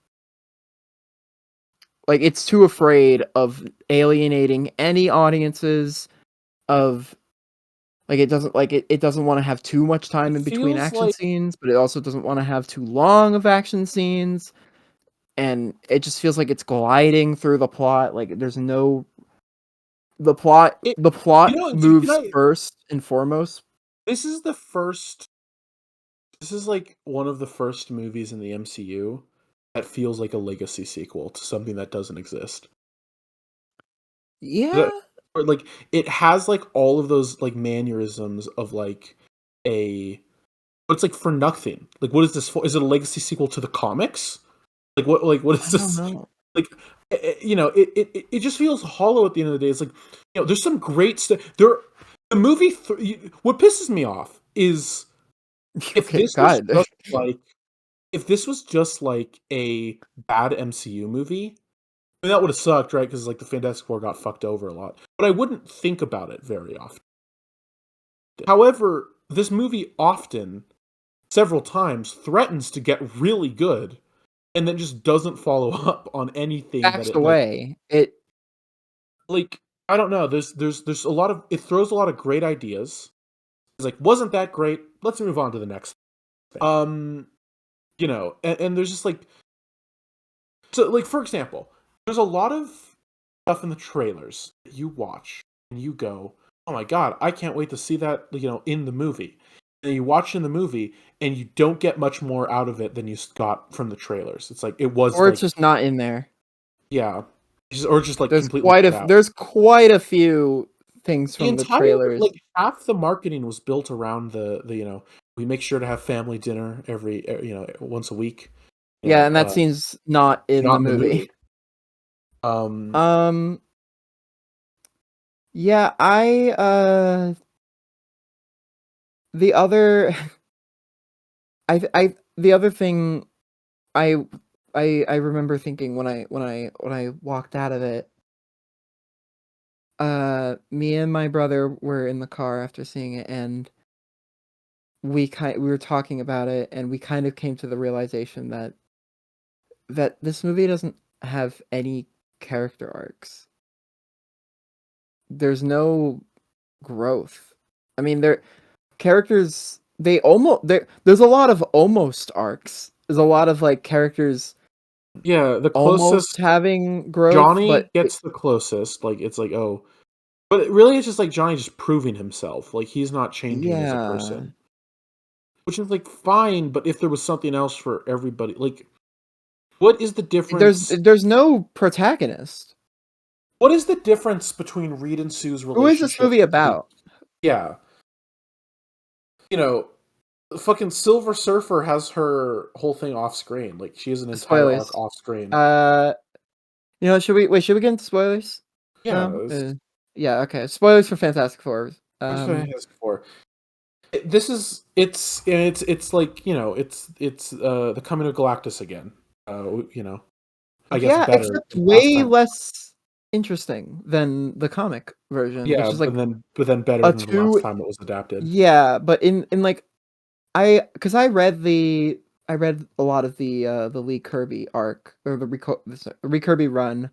Like, it's too afraid of alienating any audiences, of like it doesn't want to have too much time in between action scenes, but it also doesn't want to have too long of action scenes, and it just feels like it's gliding through the plot. Like there's no the plot moves first and foremost. This is like one of the first movies in the MCU that feels like a legacy sequel to something that doesn't exist. Yeah. Or like it has like all of those like mannerisms of like it's like for nothing. Like what is this for? Is it a legacy sequel to the comics? Like what is this? I don't know. Like it just feels hollow at the end of the day. It's like, there's some great stuff. The movie what pisses me off is if this was just like a bad MCU movie, I mean, that would have sucked, right? Because like the Fantastic Four got fucked over a lot, but I wouldn't think about it very often. However, this movie often, several times, threatens to get really good, and then just doesn't follow up on anything. Backs away. It like I don't know. There's a lot of it throws a lot of great ideas. It's like, wasn't that great? Let's move on to the next thing. And there's just like, so like for example, there's a lot of stuff in the trailers that you watch and you go, oh my god, I can't wait to see that, in the movie. And you watch in the movie and you don't get much more out of it than you got from the trailers. It's like it was, or it's just not in there. Yeah, or just like there's quite a few things from the trailers. Like half the marketing was built around the we make sure to have family dinner every once a week. And that scene's not in the movie. Yeah, the other thing I remember thinking when I walked out of it, me and my brother were in the car after seeing it, and we were talking about it, and we kind of came to the realization that this movie doesn't have any character arcs. There's no growth. I mean, characters, there's a lot of almost arcs. There's a lot of like characters. Yeah, the closest almost having growth. Johnny gets the closest. Like it's like, oh, but really it's just like Johnny just proving himself. Like he's not changing as a person, which is like fine. But if there was something else for everybody, like, what is the difference? There's no protagonist. What is the difference between Reed and Sue's relationship? Who is this movie about? Yeah. Fucking Silver Surfer has her whole thing off screen. Like she has an entire arc off screen. Should we get into spoilers? Yeah. Yeah, okay. Spoilers for Fantastic Four. Fantastic Four. It's like, it's the coming of Galactus again. I guess better. Except way less interesting than the comic version. Yeah, which is like, but then better than the last time it was adapted. Yeah, but in like because I read a lot of the Lee Kirby arc, or the Lee Kirby run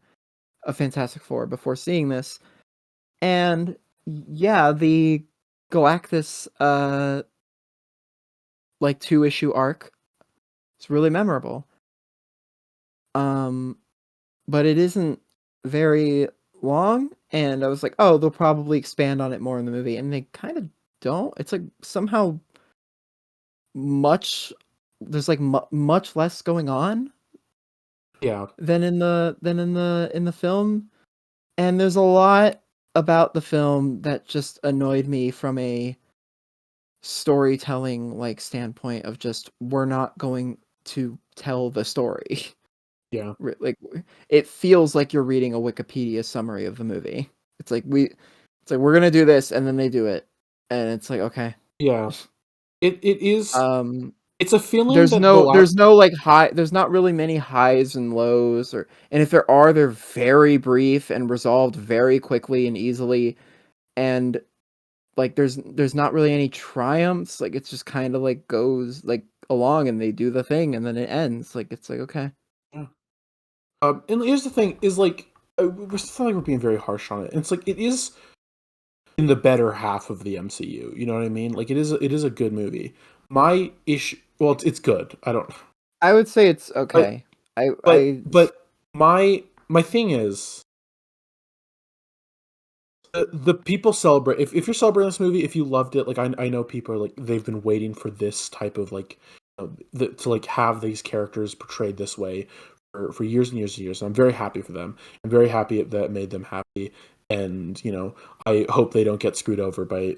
of Fantastic Four before seeing this, and yeah, the Galactus like 2-issue arc, it's really memorable. But it isn't very long, and I was like, oh, they'll probably expand on it more in the movie, and they kind of don't. It's like somehow much there's like much less going on. Yeah. Than in the film, and there's a lot about the film that just annoyed me from a storytelling like standpoint of just we're not going to tell the story. Yeah. Like it feels like you're reading a Wikipedia summary of the movie. It's like we're gonna do this, and then they do it, and it's like okay. Yeah. It is. It's a feeling there's that no like high. There's not really many highs and lows, and if there are, they're very brief and resolved very quickly and easily, and like there's not really any triumphs. Like it's just kind of like goes like along, and they do the thing, and then it ends. Like it's like okay. Yeah. And here's the thing: is like we're still like we're being very harsh on it. And it's like it is in the better half of the MCU. You know what I mean? Like it is a good movie. My issue, well, it's good. I would say it's okay. But my thing is, the people celebrate. If you're celebrating this movie, if you loved it, like I know people are like they've been waiting for this type of like to like have these characters portrayed this way for years and years and years. And I'm very happy for them. I'm very happy that it made them happy. And I hope they don't get screwed over by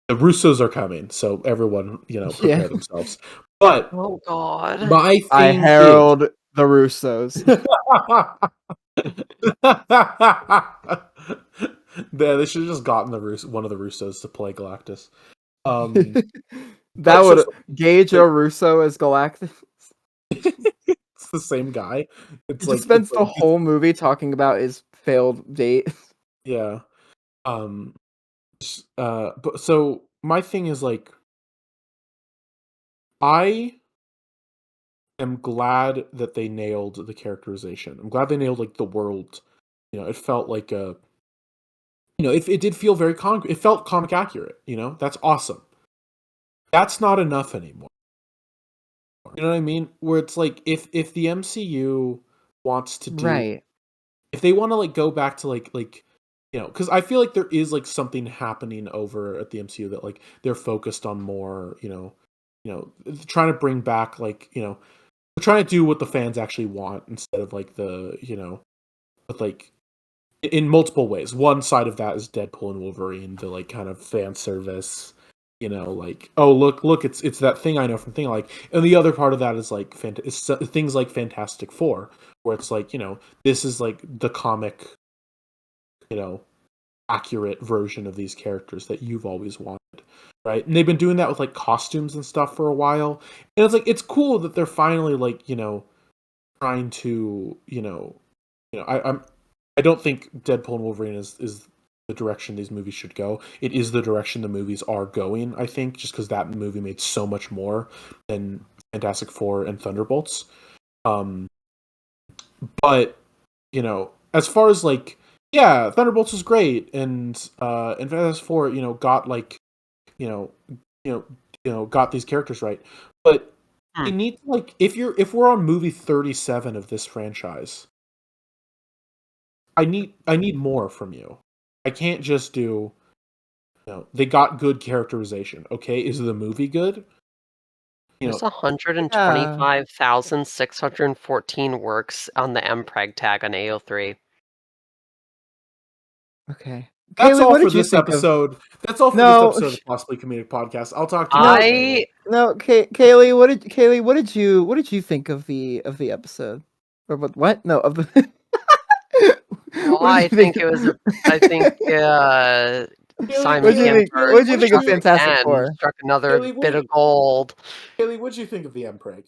the Russos are coming, so everyone prepare themselves. But oh god, my thing I herald the Russos. They should have just gotten one of the Russos to play Galactus. That would Gage O. Russo as Galactus. It's the same guy. It's he spends the whole movie talking about his failed date. Yeah. But so my thing is like, I am glad that they nailed the characterization. I'm glad they nailed like the world. It felt like it did feel very it felt comic accurate. That's awesome. That's not enough anymore. You know what I mean? Where it's like if the MCU wants to do, right, if they want to like go back to like because I feel like there is like something happening over at the MCU that like they're focused on more, trying to bring back like trying to do what the fans actually want instead of like with like in multiple ways. One side of that is Deadpool and Wolverine, the like kind of fan service, like, oh look, it's that thing I know from thing like, and the other part of that is like things like Fantastic Four, where it's like this is like the comic, accurate version of these characters that you've always wanted, right? And they've been doing that with like costumes and stuff for a while, and it's like it's cool that they're finally like trying to I don't think Deadpool and Wolverine is the direction these movies should go. It is the direction the movies are going, I think, just because that movie made so much more than Fantastic Four and Thunderbolts. But as far as like, yeah, Thunderbolts was great, and Fantastic Four, got like, got these characters right, but they need to, like, if we're on movie 37 of this franchise, I need more from you. I can't just do, they got good characterization. Okay, is the movie good? There's 125,614 works on the MPreg tag on AO3. Okay. That's Kaylee, all what for did you this think episode. That's all for this episode of the Possibly Comedic Podcast. I'll talk to you later. No, Kaylee, what did you think of the episode? Or what? No, of the I think Simon Kimber what did you think of Fantastic Four? Struck another bit of gold. Kaylee, what did you think of the MPreg?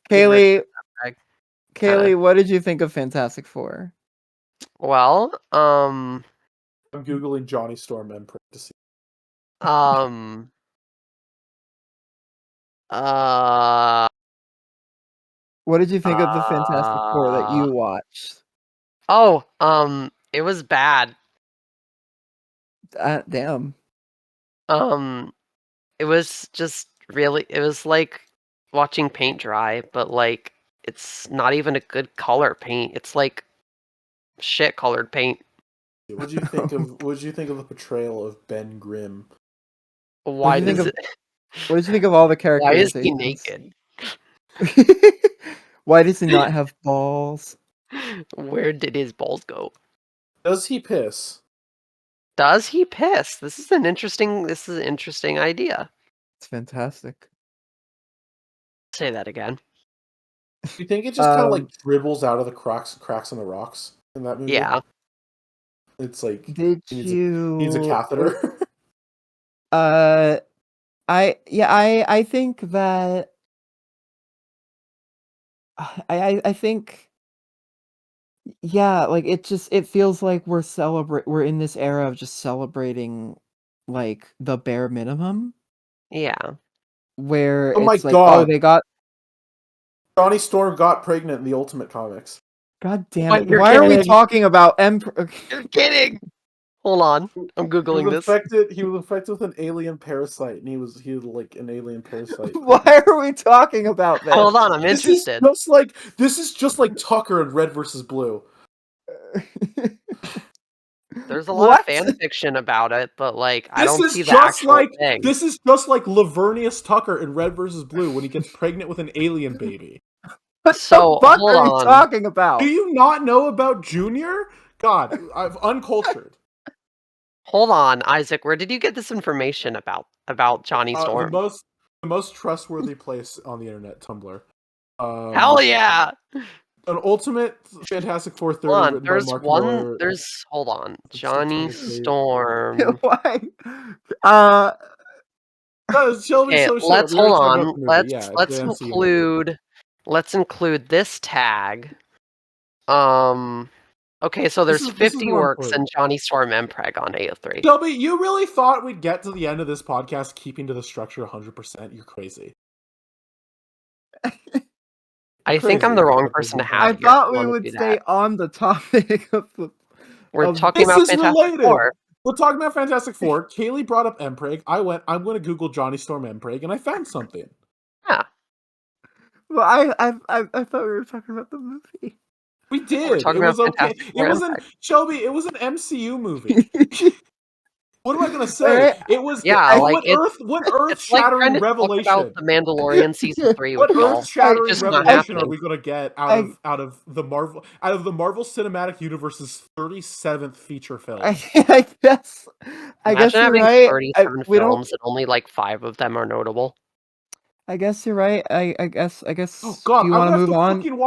Okay. Kaylee, what did you think of Fantastic Four? Well, I'm googling Johnny Storm MPreg to see. What did you think of the Fantastic Four that you watched? Oh, it was bad. Damn. It was just really, it was like watching paint dry, but like it's not even a good color paint. It's like shit colored paint. What do you think of the portrayal of Ben Grimm? Why does it? What did you think of all the Why is he characterizations? naked? Why does he not have balls? Where did his balls go? Does he piss? Does he piss? This is an interesting idea. It's fantastic. Say that again. Do you think it just kind of like dribbles out of the cracks in the rocks in that movie? Yeah. It's like Did he you needs a catheter. I think that I think like it feels like we're in this era of just celebrating like the bare minimum Yeah. where Oh my it's like, oh, god. they got Johnny Storm got pregnant in the Ultimate Comics. God damn What, it. you're Why are we kidding? talking about You're kidding. Hold on. I'm googling this. He was infected with an alien parasite, and he was like an alien parasite. Why are we talking about this? Hold on, I'm interested. This is just like Tucker in Red versus Blue. There's a lot of fan fiction about it, but like I don't see the actual thing. This is just like Lavernius Tucker in Red versus Blue when he gets pregnant with an alien baby. What the fuck are you talking about? Do you not know about Junior? God, I'm uncultured. Hold on, Isaac. Where did you get this information about Johnny Storm? The most trustworthy place on the internet, Tumblr. Hell yeah! An Ultimate Fantastic Four 30 written by Mark Miller. Hold on, Johnny Storm. Why? Shelby, okay, so let's hold on. Let's let's include this tag. Okay, so there's 50 works and Johnny Storm Mpreg on AO3. Shelby, you really thought we'd get to the end of this podcast keeping to the structure 100%? You're crazy. I think I'm the wrong person to have. I thought we would stay on the topic of the. We're talking about Fantastic Four. We're talking about Fantastic Four. Kaylee brought up Mpreg. I'm going to Google Johnny Storm Mpreg, and I found something. Yeah. Well, I thought we were talking about the movie. We did. It was okay. Shelby. It was an MCU movie. What am I gonna say? It was what earth-shattering revelation about the Mandalorian season 3. What earth-shattering revelation are we gonna get out of the Marvel Cinematic Universe's 37th feature film? I guess you're right. 37 films and only like 5 of them are notable. I guess you're right. I guess. Oh God! Do you want to move on? I'm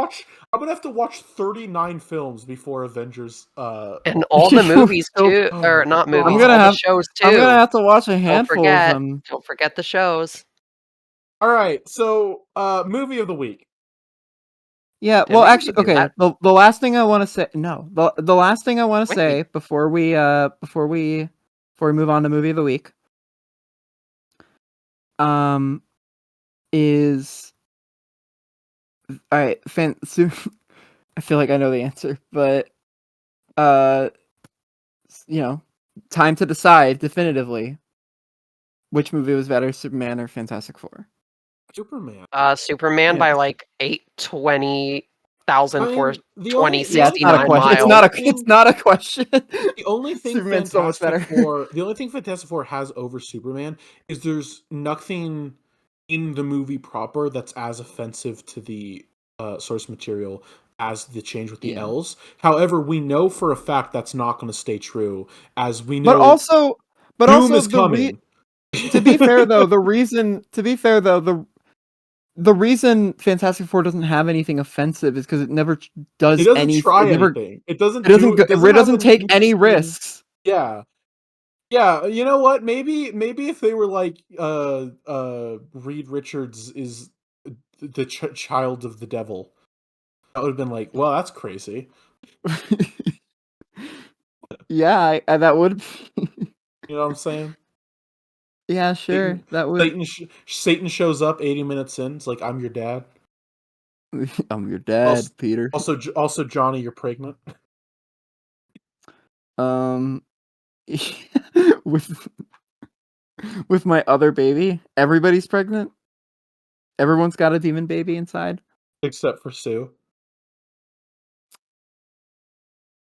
gonna have to watch 39 films before Avengers. And all the movies too, or not movies. I'm gonna have shows too. I'm gonna have to watch a handful of them. Don't forget the shows. All right, so movie of the week. Yeah, well, actually, okay. The last thing I want to say, the last thing I want to say before we move on to movie of the week, is all right. I feel like I know the answer, but time to decide definitively which movie was better, Superman or Fantastic Four. Superman. Superman by like 820,000 for 2069 miles. It's not a question. The only thing Superman's so much better. The only thing Fantastic Four has over Superman is there's nothing in the movie proper that's as offensive to the source material as the change with the L's. However, we know for a fact that's not going to stay true, as we know. But also is coming. To be fair though, the reason Fantastic Four doesn't have anything offensive is because it never does anything. It doesn't take any risks. Yeah. Yeah, you know what? Maybe if they were like Reed Richards is the child of the devil, that would have been like, well, that's crazy. Yeah, that would. You know what I'm saying? Yeah, sure. That would. Satan shows up 80 minutes in. It's like, I'm your dad. I'm your dad, Peter. Also, Johnny, you're pregnant. With my other baby, everybody's pregnant. Everyone's got a demon baby inside, except for Sue.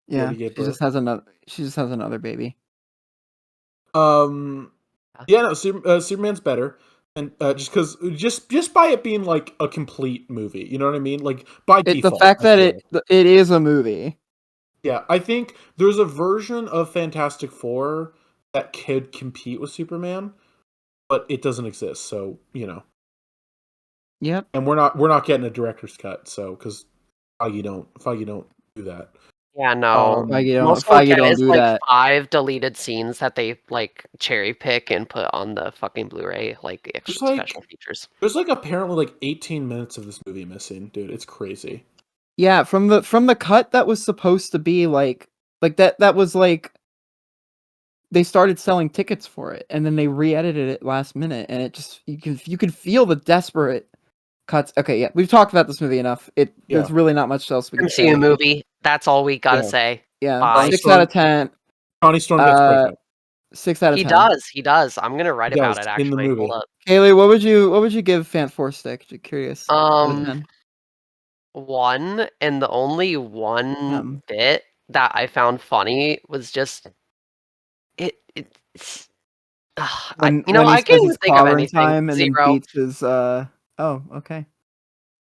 Yeah, she just has another baby. Yeah, no, Superman's better, and just by it being like a complete movie, you know what I mean? Like by default, the fact that it is a movie. Yeah, I think there's a version of Fantastic Four that could compete with Superman, but it doesn't exist. So Yep. And we're not getting a director's cut. So because Feige don't do that. Yeah, no. Feige don't do like that. 5 deleted scenes that they like cherry pick and put on the fucking Blu-ray, like extra special features. There's like apparently like 18 minutes of this movie missing, dude. It's crazy. Yeah, from the cut that was supposed to be like that was like they started selling tickets for it, and then they re-edited it last minute, and it just you could feel the desperate cuts. Okay, yeah, we've talked about this movie enough. There's really not much else we can say. MCU movie. That's all we gotta say. Yeah, Bye. 6 out of 10. Johnny Storm gets pregnant. 6 out of 10. He does. I'm gonna write about it actually. In the movie. Hold up. Kaylee, what would you give Fant 4 Stick? Just curious. 1, and the only one bit that I found funny was just it's I can't even think of anything. Time and 0. then beats his oh, okay.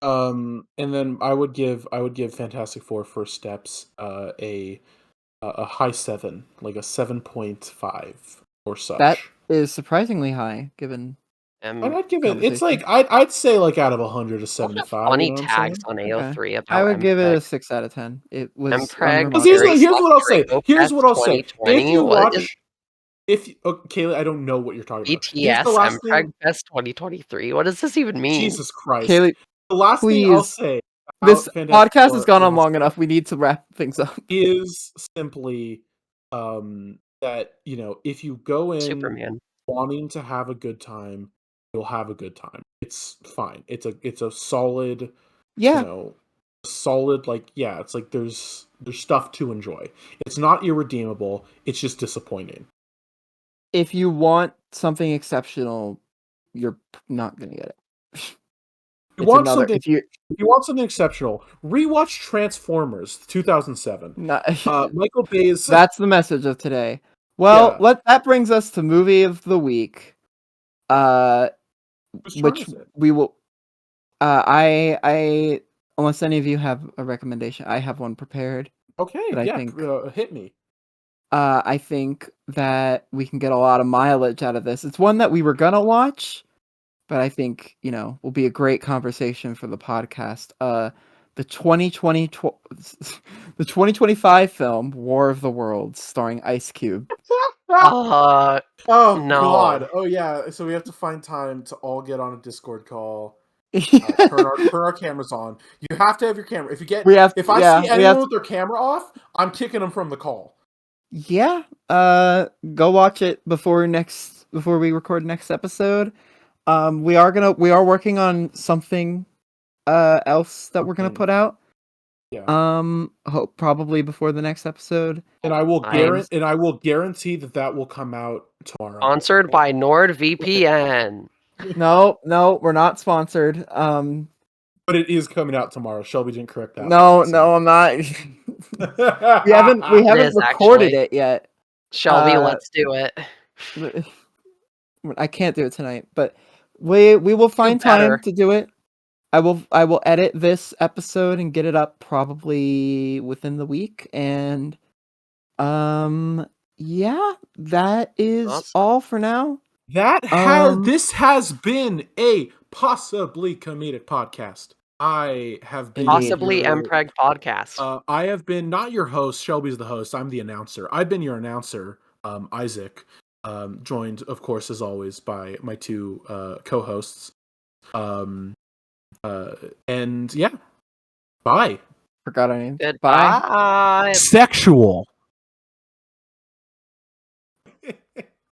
And then I would give Fantastic Four First Steps a high 7, like a 7.5 or such. That is surprisingly high, given. I'd give it. It's like I'd say like out of 100 a 75. Funny tags on AO3 about. I would give it a 6 out of 10. It was. Here's what I'll say. Here's what I'll say. If you watch, Kaylee, I don't know what you're talking about. BTS MPreg Best 2023. What does this even mean? Jesus Christ, Kaylee, the last thing I'll say. This podcast has gone on long enough. We need to wrap things up. Is simply that if you go in Superman wanting to have a good time, you'll have a good time. It's fine. It's a solid, solid, it's like there's stuff to enjoy. It's not irredeemable. It's just disappointing. If you want something exceptional, you're not gonna get it. If you want something exceptional, rewatch Transformers 2007. Michael Bay's. That's the message of today. Well, that brings us to movie of the week. Which we will. I unless any of you have a recommendation, I have one prepared. Okay, I think hit me. I think that we can get a lot of mileage out of this. It's one that we were gonna watch, but I think will be a great conversation for the podcast. The 2025 film War of the Worlds, starring Ice Cube. Oh no. God! Oh yeah. So we have to find time to all get on a Discord call. Turn our cameras on. You have to have your camera. If I see anyone with their camera off, I'm kicking them from the call. Yeah. Go watch it before we record next episode. We are working on something else that we're gonna put out. Yeah. Hope probably before the next episode. And I will guarantee that will come out tomorrow. Sponsored by NordVPN. No, we're not sponsored. But it is coming out tomorrow. Shelby didn't correct that. No, I'm not. we haven't recorded it yet. Shelby, let's do it. I can't do it tonight, but we will find time to do it. I will edit this episode and get it up probably within the week, and that is all for now. This has been a possibly comedic podcast. I have been possibly MPreg podcast. I have been not your host. Shelby's the host. I'm the announcer. I've been your announcer, Isaac. Joined, of course, as always, by my two co-hosts. And yeah, bye. Forgot our name. Goodbye. Sexual.